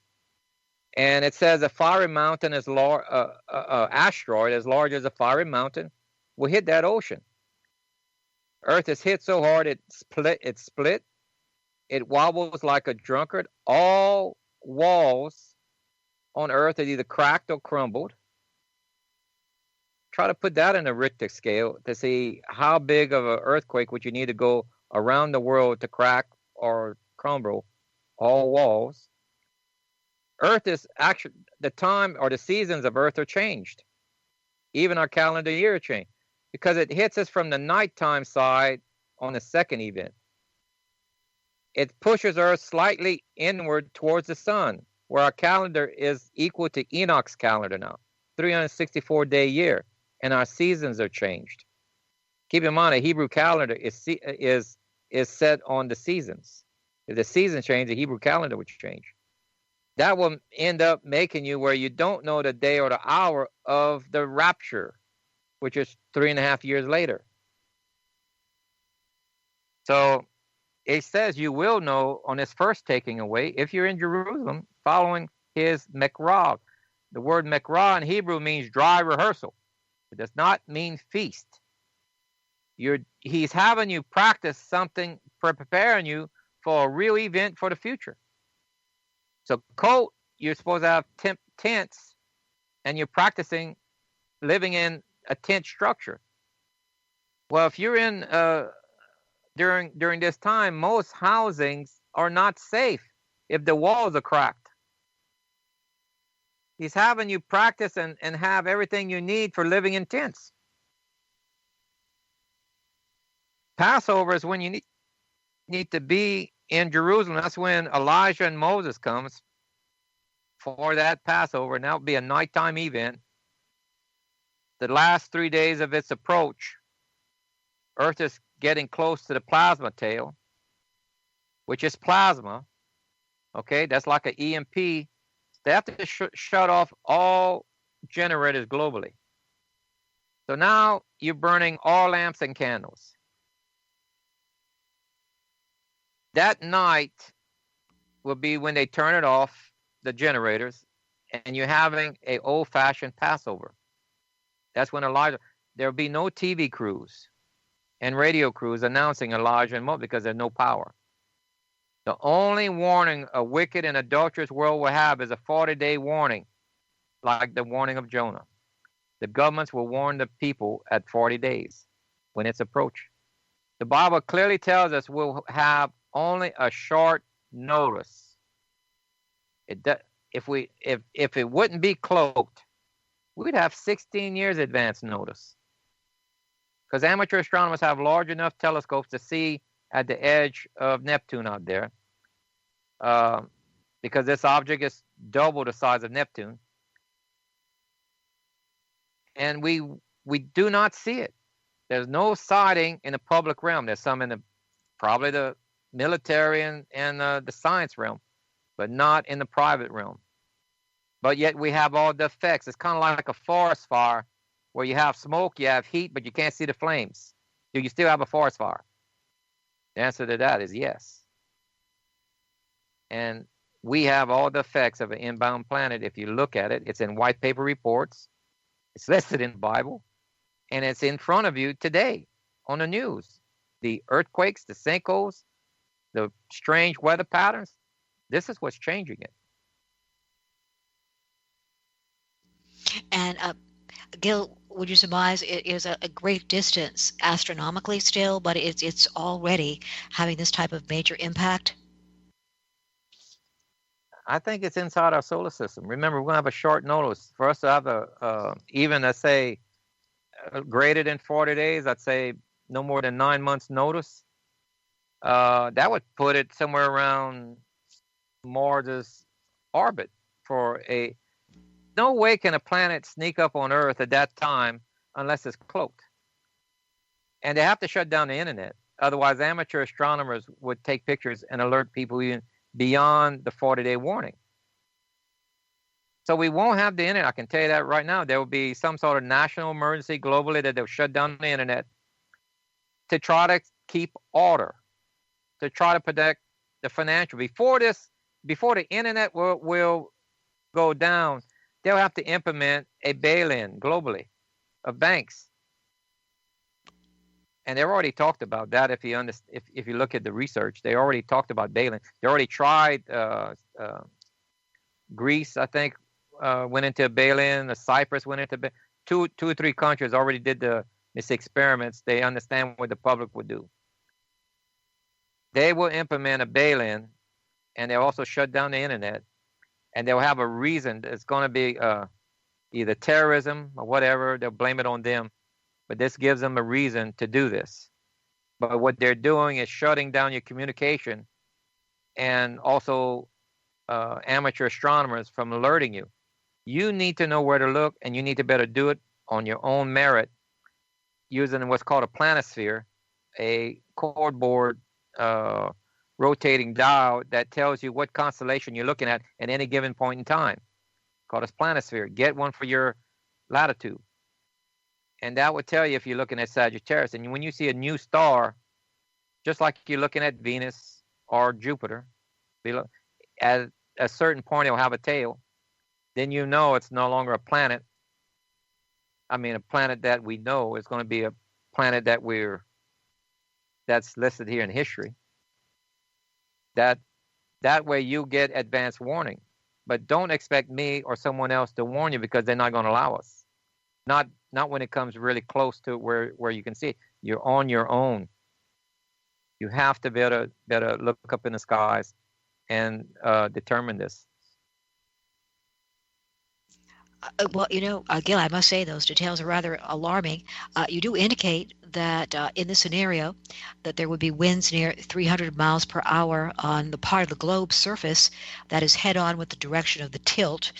Speaker 3: And it says a fiery mountain is asteroid as large as a fiery mountain will hit that ocean. Earth is hit so hard it split. It wobbles like a drunkard. All walls on Earth are either cracked or crumbled. Try to put that in a Richter scale to see how big of an earthquake would you need to go around the world to crack or crumble all walls. Earth is actually, the time or the seasons of Earth are changed. Even our calendar year changed because it hits us from the nighttime side on the second event. It pushes Earth slightly inward towards the sun, where our calendar is equal to Enoch's calendar now, 364-day year, and our seasons are changed. Keep in mind, a Hebrew calendar is set on the seasons. If the seasons change, the Hebrew calendar would change. That will end up making you where you don't know the day or the hour of the rapture, which is 3.5 years later. So it says you will know on his first taking away if you're in Jerusalem following his Mekrah. The word Mekrah in Hebrew means dry rehearsal. It does not mean feast. He's having you practice something, preparing you for a real event for the future. So coat, you're supposed to have tents, and you're practicing living in a tent structure. Well, if you're in during this time, most housings are not safe if the walls are cracked. He's having you practice and have everything you need for living in tents. Passover is when you need to be in Jerusalem. That's when Elijah and Moses comes for that Passover, and that will be a nighttime event. The last 3 days of its approach, Earth is getting close to the plasma tail, which is plasma. Okay, that's like an EMP. They have to shut off all generators globally. So now you're burning all lamps and candles. That night will be when they turn it off, the generators, and you're having an old-fashioned Passover. That's when Elijah, there'll be no TV crews and radio crews announcing Elijah and Moses because there's no power. The only warning a wicked and adulterous world will have is a 40-day warning, like the warning of Jonah. The governments will warn the people at 40 days when it's approached. The Bible clearly tells us we'll have only a short notice. If it wouldn't be cloaked, we'd have 16 years advance notice. Because amateur astronomers have large enough telescopes to see at the edge of Neptune out there. Because this object is double the size of Neptune. And we do not see it. There's no sighting in the public realm. There's some in probably the military and the science realm, but not in the private realm. But yet we have all the effects. It's kind of like a forest fire where you have smoke, you have heat, but you can't see the flames. Do you still have a forest fire? The answer to that is yes. And we have all the effects of an inbound planet. If you look at it, it's in white paper reports. It's listed in the Bible. And it's in front of you today on the news. The earthquakes, the sinkholes, the strange weather patterns. This is what's changing it.
Speaker 2: And Gill, would you surmise it is a great distance astronomically still, but it's already having this type of major impact?
Speaker 3: I think it's inside our solar system. Remember, we're going to have a short notice. For us to have even, let's say, greater than 40 days, I'd say no more than 9 months notice. That would put it somewhere around Mars' orbit for a... No way can a planet sneak up on Earth at that time unless it's cloaked. And they have to shut down the internet. Otherwise, amateur astronomers would take pictures and alert people even beyond the 40-day warning. So we won't have the internet. I can tell you that right now. There will be some sort of national emergency globally that they'll shut down the internet to try to keep order, to try to protect the financial. Before the internet will go down, they'll have to implement a bail-in globally of banks. And they've already talked about that. If you look at the research, they already talked about bail-in. They already tried. Greece, I think, went into a bail-in. Cyprus went into two or three countries already did these experiments. They understand what the public would do. They will implement a bail-in, and they'll also shut down the internet. And they'll have a reason. It's going to be either terrorism or whatever. They'll blame it on them. But this gives them a reason to do this. But what they're doing is shutting down your communication and also amateur astronomers from alerting you. You need to know where to look, and you need to better do it on your own merit using what's called a planisphere, a cordboard rotating dial that tells you what constellation you're looking at any given point in time, called a planisphere. Get one for your latitude. And that would tell you if you're looking at Sagittarius. And when you see a new star, just like you're looking at Venus or Jupiter, at a certain point it'll have a tail, then you know it's no longer a planet. I mean, a planet that we know is going to be a planet that's listed here in history. That way you get advance warning. But don't expect me or someone else to warn you, because they're not going to allow us. Not when it comes really close to where you can see it. You're on your own. You have to better look up in the skies and determine this.
Speaker 2: Well, Gil, I must say those details are rather alarming. You do indicate that in this scenario that there would be winds near 300 miles per hour on the part of the globe's surface that is head-on with the direction of the tilt.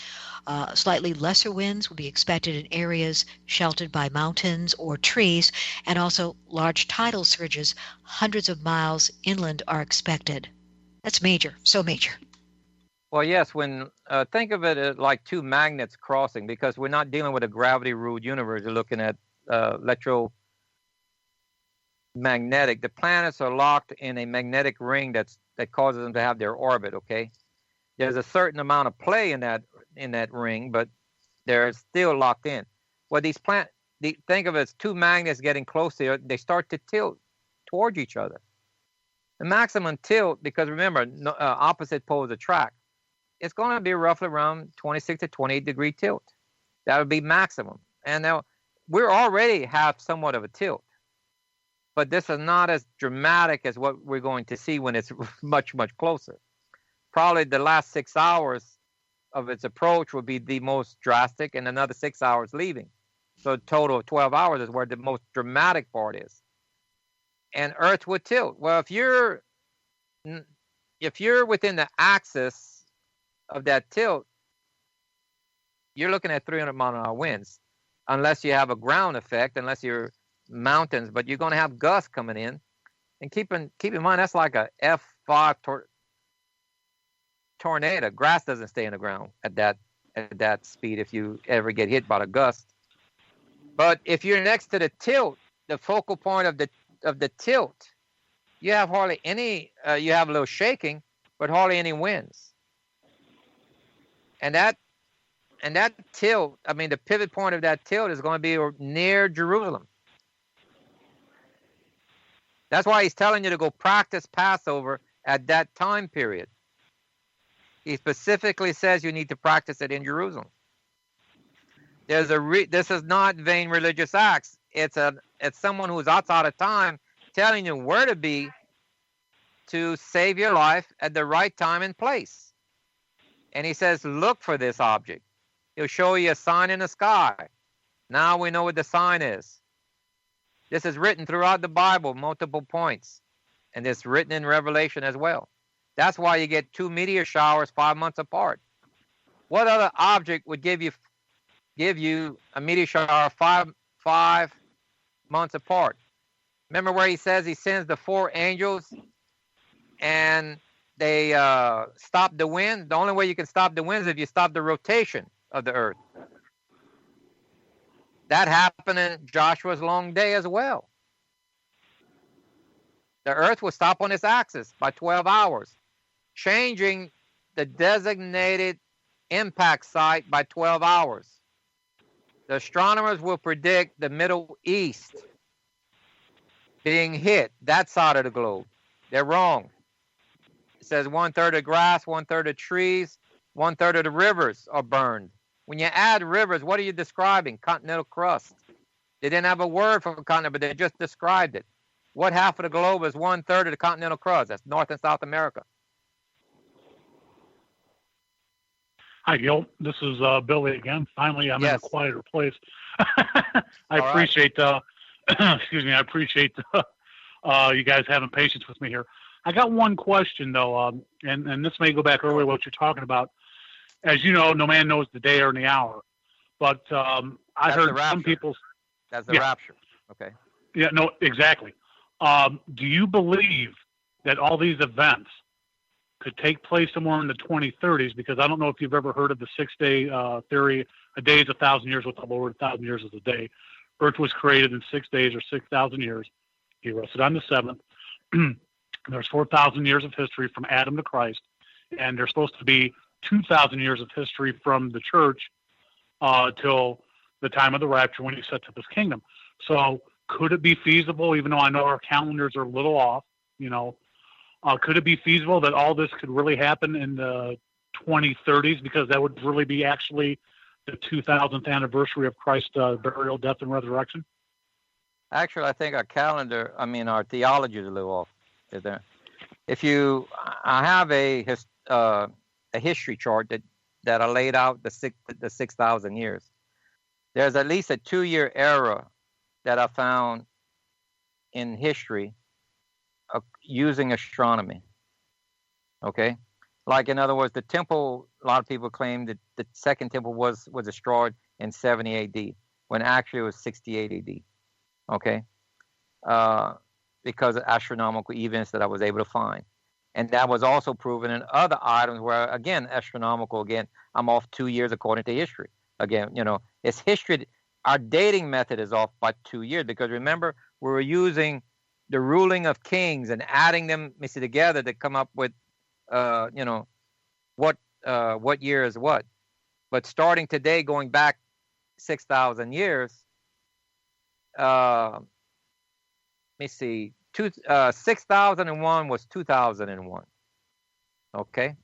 Speaker 2: Slightly lesser winds will be expected in areas sheltered by mountains or trees, and also large tidal surges hundreds of miles inland are expected. That's major, so major.
Speaker 3: Well, yes, when think of it as like two magnets crossing, because we're not dealing with a gravity-ruled universe. We're looking at electromagnetic. The planets are locked in a magnetic ring that causes them to have their orbit. Okay, there's a certain amount of play in that ring, but they're still locked in. Well, think of it as two magnets getting closer. They start to tilt towards each other. The maximum tilt, because remember, opposite poles attract. It's going to be roughly around 26 to 28 degree tilt. That would be maximum. And now we already have somewhat of a tilt, but this is not as dramatic as what we're going to see when it's much, much closer. Probably the last 6 hours of its approach would be the most drastic, and another 6 hours leaving. So a total of 12 hours is where the most dramatic part is. And Earth would tilt. Well, if you're within the axis of that tilt, you're looking at 300 mile an hour winds, unless you have a ground effect, unless you're mountains, but you're going to have gusts coming in. And keep in mind, that's like a F5 tornado. Grass doesn't stay in the ground at that speed if you ever get hit by a gust. But if you're next to the tilt, the focal point of the tilt, you have hardly any. You have a little shaking, but hardly any winds. And that tilt, I mean, the pivot point of that tilt is going to be near Jerusalem. That's why he's telling you to go practice Passover at that time period. He specifically says you need to practice it in Jerusalem. This is not vain religious acts. It's someone who's outside of time telling you where to be to save your life at the right time and place. And he says, look for this object. He'll show you a sign in the sky. Now we know what the sign is. This is written throughout the Bible, multiple points. And it's written in Revelation as well. That's why you get 2 meteor showers 5 months apart. What other object would give you a meteor shower 5 months apart? Remember where he says he sends the 4 angels and they stop the wind? The only way you can stop the wind is if you stop the rotation of the earth. That happened in Joshua's long day as well. The earth will stop on its axis by 12 hours, changing the designated impact site by 12 hours. The astronomers will predict the Middle East being hit, that side of the globe. They're wrong. It says 1/3 of grass, 1/3 of trees, 1/3 of the rivers are burned. When you add rivers, what are you describing? Continental crust. They didn't have a word for continent, but they just described it. What half of the globe is 1/3 of the continental crust? That's North and South America.
Speaker 9: Hi, Gil. This is Billy again. Finally, I'm in a quieter place. I appreciate, excuse me, I appreciate you guys having patience with me here. I got one question, though, and this may go back earlier what you're talking about. As you know, no man knows the day or the hour. But I heard some people...
Speaker 3: That's the rapture. Okay.
Speaker 9: Yeah, no, exactly. Do you believe that all these events could take place somewhere in the 2030s? Because I don't know if you've ever heard of the 6-day theory. A day is 1,000 years with the Lord, 1,000 years is a day. Earth was created in 6 days or 6,000 years. He rested on the 7th. There's 4,000 years of history from Adam to Christ, and there's supposed to be 2,000 years of history from the church till the time of the rapture when he sets up his kingdom. So could it be feasible, even though I know our calendars are a little off, could it be feasible that all this could really happen in the 2030s? Because that would really be actually the 2000th anniversary of Christ's burial, death, and resurrection?
Speaker 3: Actually, I think our theology is a little off. I have a history chart that I laid out the 6,000 years. There's at least a 2-year era that I found in history using astronomy. Okay, like in other words, the temple. A lot of people claim that the second temple was destroyed in 70 A.D. when actually it was 68 A.D. Okay, because of astronomical events that I was able to find. And that was also proven in other items where, again, astronomical, again, I'm off 2 years according to history. Again, it's history. Our dating method is off by 2 years because remember, we were using the ruling of kings and adding them together to come up with, what year is what. But starting today, going back 6,000 years, let me see. 6001 was 2001. Okay,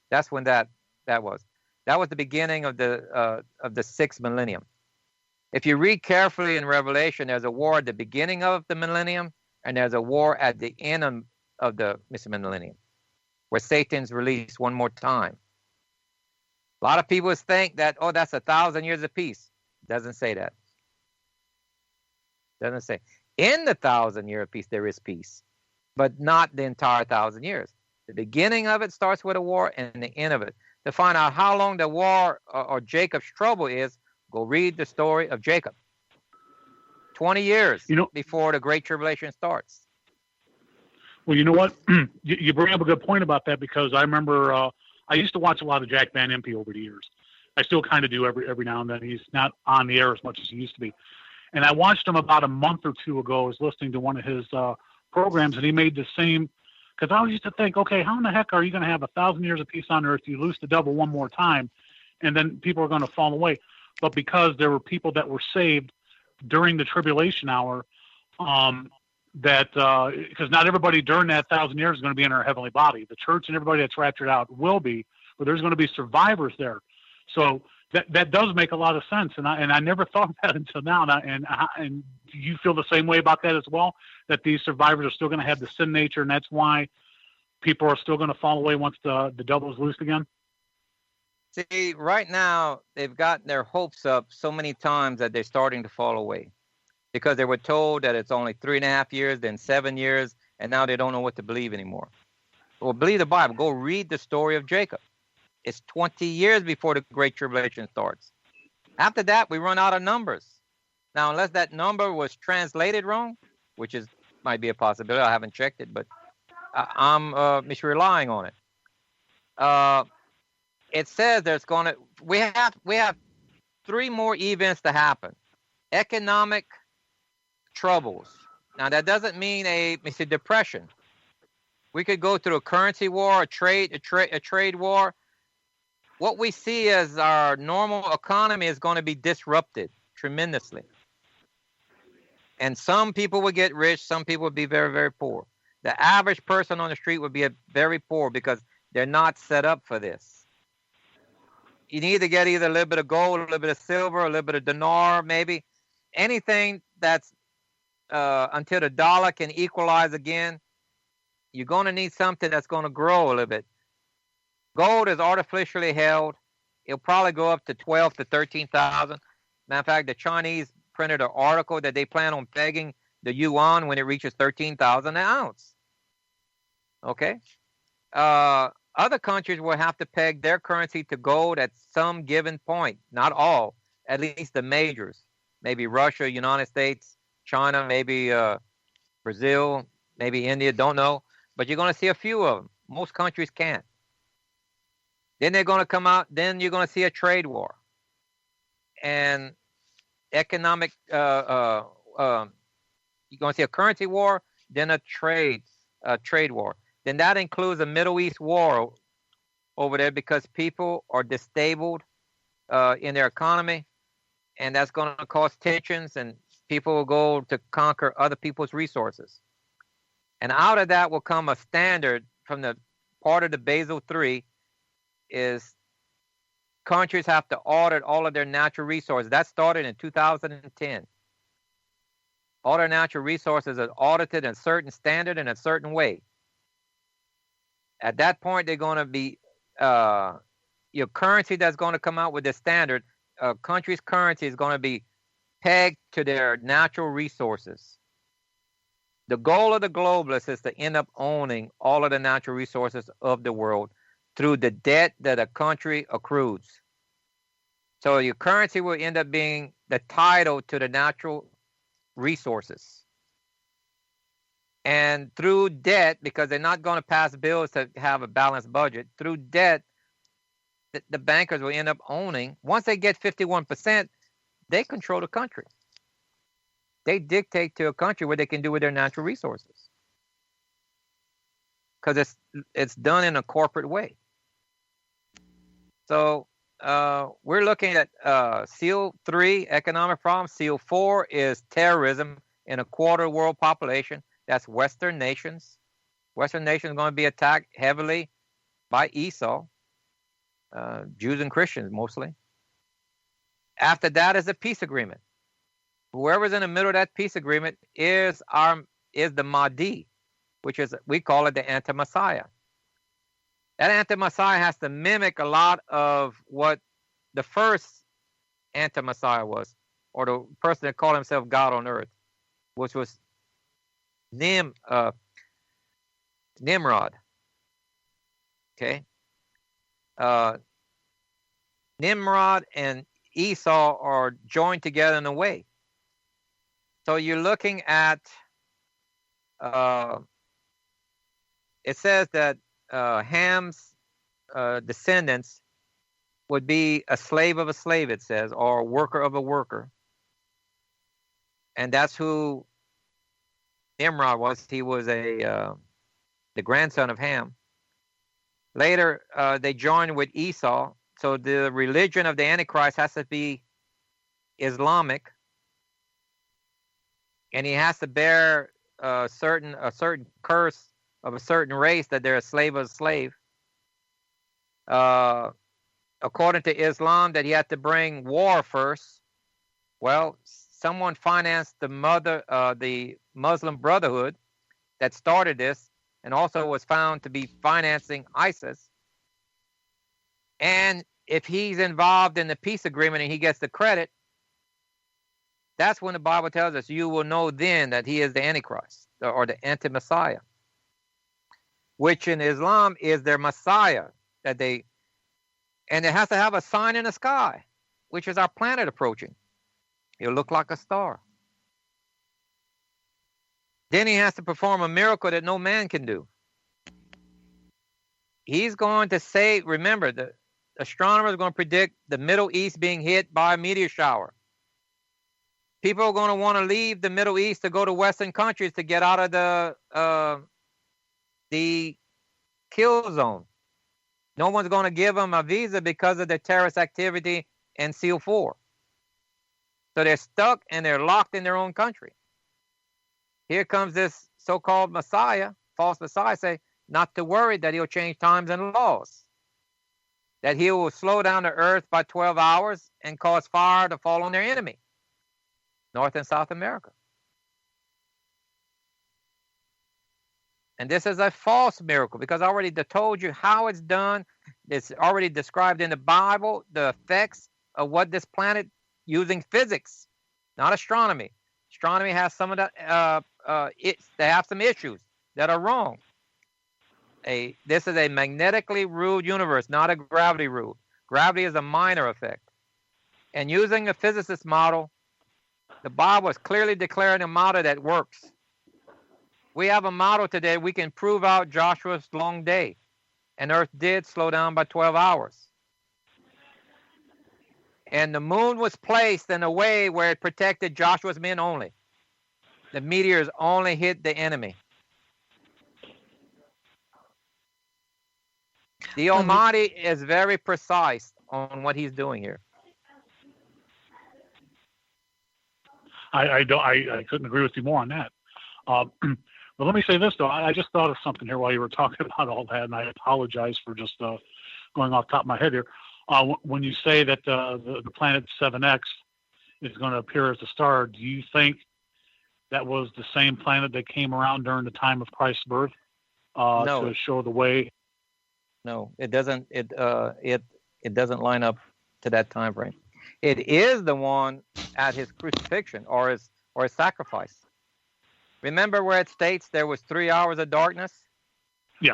Speaker 3: that's when that was. That was the beginning of the 6th millennium. If you read carefully in Revelation, there's a war at the beginning of the millennium, and there's a war at the end of the millennium, where Satan's released one more time. A lot of people think that, that's 1,000 years of peace. Doesn't say that. Doesn't say. In the 1,000-year of peace, there is peace, but not the entire 1,000 years. The beginning of it starts with a war, and the end of it. To find out how long the war or Jacob's trouble is, go read the story of Jacob. 20 years before the Great Tribulation starts.
Speaker 9: Well, you know what? You bring up a good point about that because I remember I used to watch a lot of Jack Van Impe over the years. I still kind of do every now and then. He's not on the air as much as he used to be. And I watched him about a month or two ago. I was listening to one of his programs, and he made the same Because I always used to think, okay, how in the heck are you going to have 1,000 years of peace on Earth? You lose the devil one more time, and then people are going to fall away. But because there were people that were saved during the tribulation hour, because not everybody during that 1,000 years is going to be in our heavenly body. The church and everybody that's raptured out will be, but there's going to be survivors there. So that does make a lot of sense, and I never thought of that until now. And do you feel the same way about that as well? That these survivors are still going to have the sin nature, and that's why people are still going to fall away once the devil is loosed again?
Speaker 3: See, right now they've gotten their hopes up so many times that they're starting to fall away, because they were told that it's only 3.5 years, then 7 years, and now they don't know what to believe anymore. Well, believe the Bible. Go read the story of Jacob. It's 20 years before the Great Tribulation starts. After that, we run out of numbers. Now, unless that number was translated wrong, which might be a possibility. I haven't checked it, but I'm relying on it. It says we have 3 more events to happen. Economic troubles. Now, that doesn't mean a depression. We could go through a currency war, a trade war. What we see as our normal economy is going to be disrupted tremendously. And some people will get rich, some people will be very, very poor. The average person on the street would be very poor because they're not set up for this. You need to get either a little bit of gold, a little bit of silver, a little bit of dinar, maybe. Anything that's until the dollar can equalize again, you're going to need something that's going to grow a little bit. Gold is artificially held. It'll probably go up to 12 to 13,000. Matter of fact, the Chinese printed an article that they plan on pegging the yuan when it reaches 13,000 an ounce. Okay? Other countries will have to peg their currency to gold at some given point. Not all, at least the majors. Maybe Russia, United States, China, maybe Brazil, maybe India, don't know. But you're going to see a few of them. Most countries can't. Then they're going to come out. Then you're going to see a trade war. And economic, you're going to see a currency war, then a trade war. Then that includes a Middle East war over there because people are disabled in their economy, and that's going to cause tensions, and people will go to conquer other people's resources. And out of that will come a standard from the part of the Basel III is countries have to audit all of their natural resources. That started in 2010. All their natural resources are audited in a certain standard in a certain way. At that point, they're going to be your currency that's going to come out with this standard. A country's currency is going to be pegged to their natural resources. The goal of the globalists is to end up owning all of the natural resources of the world through the debt that a country accrues. So your currency will end up being the title to the natural resources. And through debt, because they're not going to pass bills to have a balanced budget, through debt, the bankers will end up owning. Once they get 51%, they control the country. They dictate to a country what they can do with their natural resources. Because it's done in a corporate way. So we're looking at SEAL 3, economic problems. SEAL 4 is terrorism in a quarter world population. That's Western nations. Western nations are going to be attacked heavily by Esau, Jews and Christians mostly. After that is a peace agreement. Whoever's in the middle of that peace agreement is the Mahdi, which is, we call it the anti-Messiah. That anti-Messiah has to mimic a lot of what the first anti-Messiah was, or the person that called himself God on earth, which was Nimrod. Okay? Nimrod and Esau are joined together in a way. So you're looking at, it says that Ham's descendants would be a slave of a slave, it says, or a worker of a worker. And that's who Nimrod was. He was a the grandson of Ham. Later, they joined with Esau. So the religion of the Antichrist has to be Islamic, and he has to bear a certain curse of a certain race, that they're a slave of a slave. According to Islam, that he had to bring war first. Well, someone financed the Muslim Brotherhood that started this, and also was found to be financing ISIS. And if he's involved in the peace agreement and he gets the credit, that's when the Bible tells us you will know then that he is the Antichrist or the anti-Messiah, which in Islam is their Messiah and it has to have a sign in the sky, which is our planet approaching. It'll look like a star. Then he has to perform a miracle that no man can do. He's going to say, remember, the astronomers are going to predict the Middle East being hit by a meteor shower. People are going to want to leave the Middle East to go to Western countries to get out of the kill zone. No one's going to give them a visa because of the terrorist activity in SEAL 4. So they're stuck and they're locked in their own country. Here comes this so-called Messiah, false Messiah, say not to worry, that he'll change times and laws, that he will slow down the earth by 12 hours and cause fire to fall on their enemy, North and South America. And this is a false miracle, because I already told you how it's done. It's already described in the Bible, the effects of what this planet, using physics, not astronomy. Astronomy has some of the, they have some issues that are wrong. This is a magnetically ruled universe, not a gravity rule. Gravity is a minor effect. And using a physicist model, the Bible is clearly declaring a model that works. We have a model today. We can prove out Joshua's long day, and Earth did slow down by 12 hours. And the moon was placed in a way where it protected Joshua's men only. The meteors only hit the enemy. The Almighty is very precise on what he's doing here.
Speaker 9: I couldn't agree with you more on that. But let me say this, though. I just thought of something here while you were talking about all that, and I apologize for just going off the top of my head here. When you say that the planet 7X is going to appear as a star, do you think that was the same planet that came around during the time of Christ's birth
Speaker 3: No.
Speaker 9: to show the way?
Speaker 3: No, it doesn't. It doesn't line up to that time frame. It is the one at his crucifixion or his sacrifice. Remember where it states there was 3 hours of darkness?
Speaker 9: Yeah.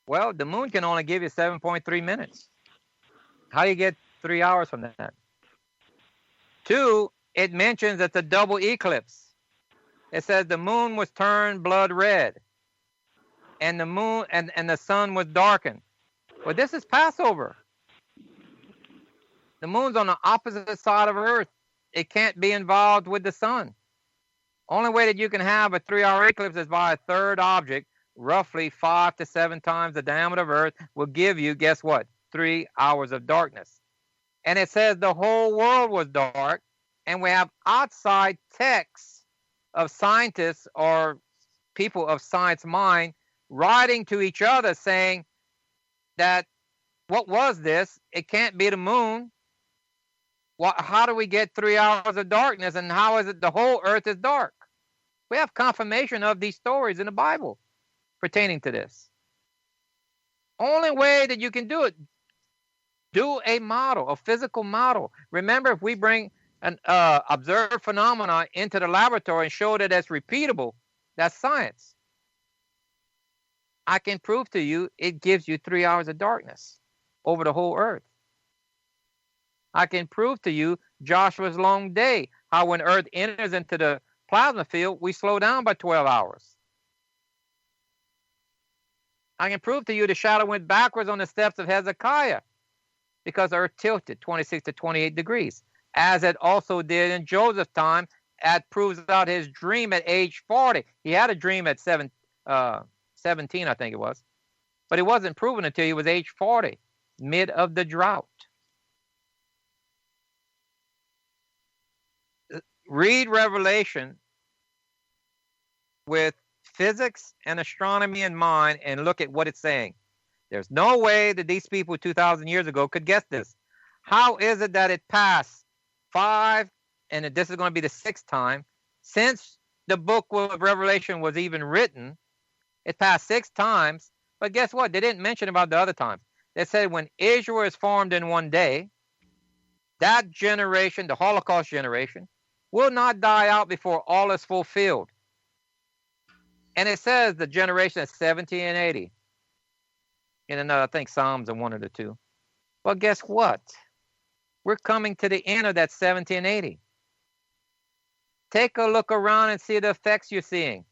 Speaker 3: Well, the moon can only give you 7.3 minutes. How do you get 3 hours from that? 2, it mentions it's a double eclipse. It says the moon was turned blood red, and the moon and the sun was darkened. Well, this is Passover. The moon's on the opposite side of Earth. It can't be involved with the sun. Only way that you can have a 3-hour eclipse is by a third object, roughly 5 to 7 times the diameter of Earth, will give you, guess what? 3 hours of darkness. And it says the whole world was dark, and we have outside texts of scientists or people of science mind writing to each other saying that, what was this? It can't be the moon. How do we get 3 hours of darkness, and how is it the whole earth is dark? We have confirmation of these stories in the Bible pertaining to this. Only way that you can do it, do a model, a physical model. Remember, if we bring an observed phenomena into the laboratory and show that it's repeatable, that's science. I can prove to you it gives you 3 hours of darkness over the whole earth. I can prove to you Joshua's long day, how when Earth enters into the plasma field, we slow down by 12 hours. I can prove to you the shadow went backwards on the steps of Hezekiah because Earth tilted 26 to 28 degrees, as it also did in Joseph's time. That proves out his dream at age 40. He had a dream at 17, I think it was. But it wasn't proven until he was age 40, mid of the drought. Read Revelation with physics and astronomy in mind and look at what it's saying. There's no way that these people 2,000 years ago could guess this. How is it that it passed 5, and this is going to be the 6th time, since the book of Revelation was even written? It passed 6 times, but guess what? They didn't mention about the other times. They said when Israel is formed in one day, that generation, the Holocaust generation, will not die out before all is fulfilled. And it says the generation is 70 and 80. In another, I think Psalms are one of the two. Well, guess what? We're coming to the end of that 70 and 80. Take a look around and see the effects you're seeing.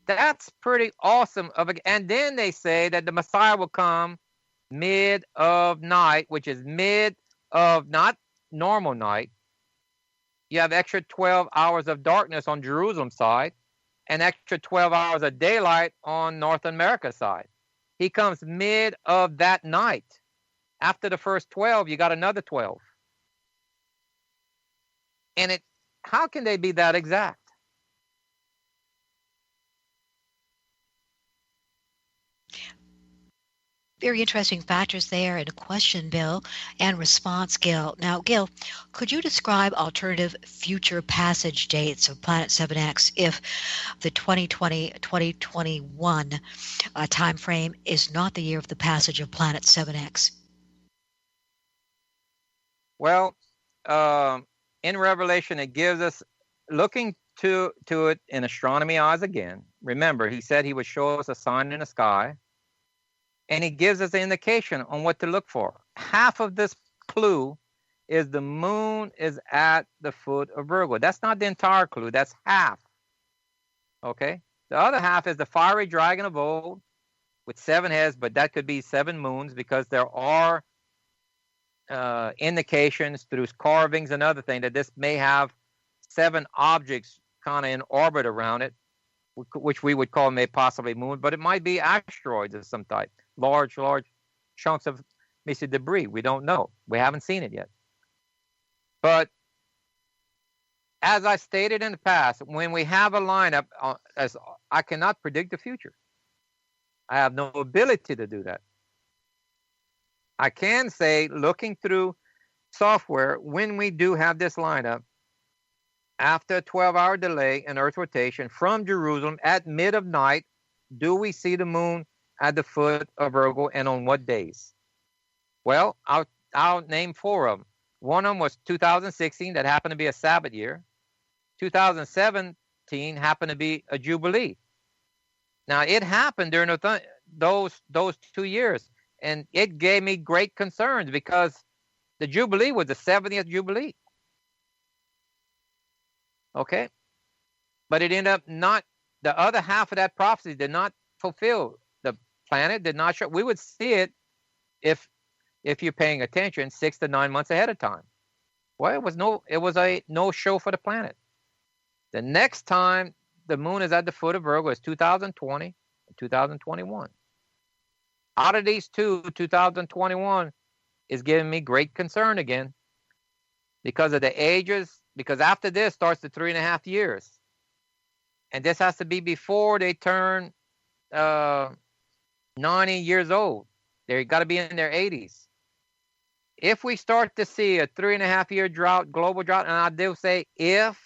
Speaker 3: That's pretty awesome. And then they say that the Messiah will come mid of night, which is mid of not normal night. You have extra 12 hours of darkness on Jerusalem side and extra 12 hours of daylight on North America side. He comes mid of that night. After the first 12, you got another 12. And how can they be that exact?
Speaker 2: Very interesting factors there, and a question, Bill, and response, Gill. Now, Gill, could you describe alternative future passage dates of Planet 7X if the 2020-2021 time frame is not the year of the passage of Planet 7X?
Speaker 3: Well, in Revelation, it gives us, looking to it in astronomy eyes again. Remember, he said he would show us a sign in the sky. And he gives us an indication on what to look for. Half of this clue is the moon is at the foot of Virgo. That's not the entire clue. That's half. Okay? The other half is the fiery dragon of old with 7 heads, but that could be 7 moons because there are indications through carvings and other things that this may have 7 objects kind of in orbit around it, which we would call may possibly moon, but it might be asteroids of some type. Large chunks of debris. We don't know. We haven't seen it yet. But as I stated in the past, when we have a lineup, as I cannot predict the future. I have no ability to do that. I can say, looking through software, when we do have this lineup, after a 12-hour delay in Earth rotation from Jerusalem at mid of night, do we see the moon at the foot of Virgo, and on what days? Well, I'll name 4 of them. One of them was 2016, that happened to be a Sabbath year. 2017 happened to be a Jubilee. Now, it happened during those 2 years, and it gave me great concerns because the Jubilee was the 70th Jubilee. Okay? But it ended up not, the other half of that prophecy did not fulfill. The planet did not show. We would see it if you're paying attention 6 to 9 months ahead of time. Well, it was a no show for the planet. The next time the moon is at the foot of Virgo is 2020 and 2021. Out of these two, 2021 is giving me great concern again because of the ages, because after this starts the 3.5 years. And this has to be before they turn 90 years old. They got to be in their 80s. If we start to see a 3.5 year drought, global drought, and I do say if,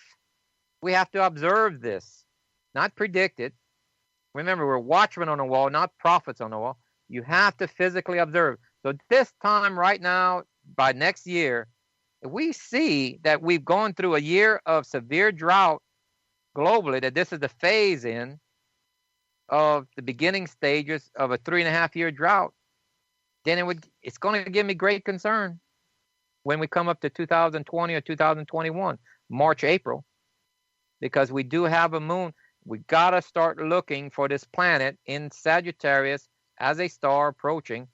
Speaker 3: we have to observe this, not predict it. Remember, we're watchmen on the wall, not prophets on the wall. You have to physically observe. So this time right now, by next year, if we see that we've gone through a year of severe drought globally, that this is the phase in of the beginning stages of a 3.5 year drought, then it's going to give me great concern when we come up to 2020 or 2021, March, April, because we do have a moon. We got to start looking for this planet in Sagittarius as a star approaching.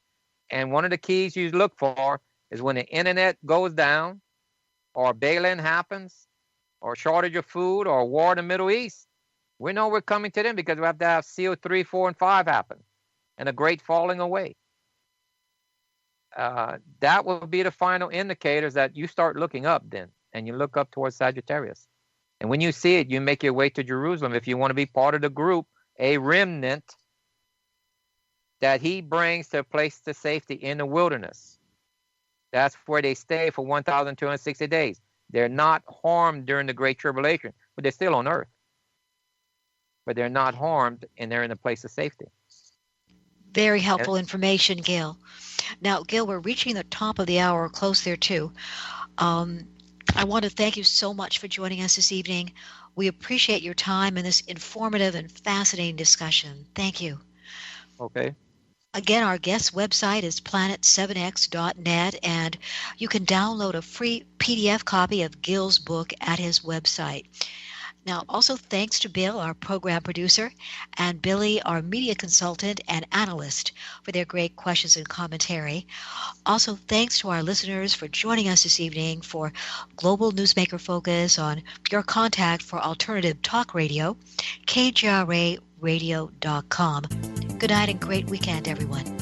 Speaker 3: And one of the keys you look for is when the internet goes down, or bailing happens, or shortage of food, or war in the Middle East. We know we're coming to them because we have to have CO3, 4, and 5 happen, and a great falling away. That will be the final indicators that you start looking up then, and you look up towards Sagittarius. And when you see it, you make your way to Jerusalem if you want to be part of the group, a remnant that he brings to a place of safety in the wilderness. That's where they stay for 1,260 days. They're not harmed during the Great Tribulation, but they're still on earth. But they're not harmed, and they're in a place of safety.
Speaker 2: Very helpful information, Gill. Now, Gill, we're reaching the top of the hour, close there too. I want to thank you so much for joining us this evening. We appreciate your time in this informative and fascinating discussion. Thank you.
Speaker 3: Okay.
Speaker 2: Again, our guest website is planet7x.net, and you can download a free PDF copy of Gill's book at his website. Now, also thanks to Bill, our program producer, and Billy, our media consultant and analyst, for their great questions and commentary. Also, thanks to our listeners for joining us this evening for Global Newsmaker Focus on your contact for alternative talk radio, kgradio.com. Good night and great weekend, everyone.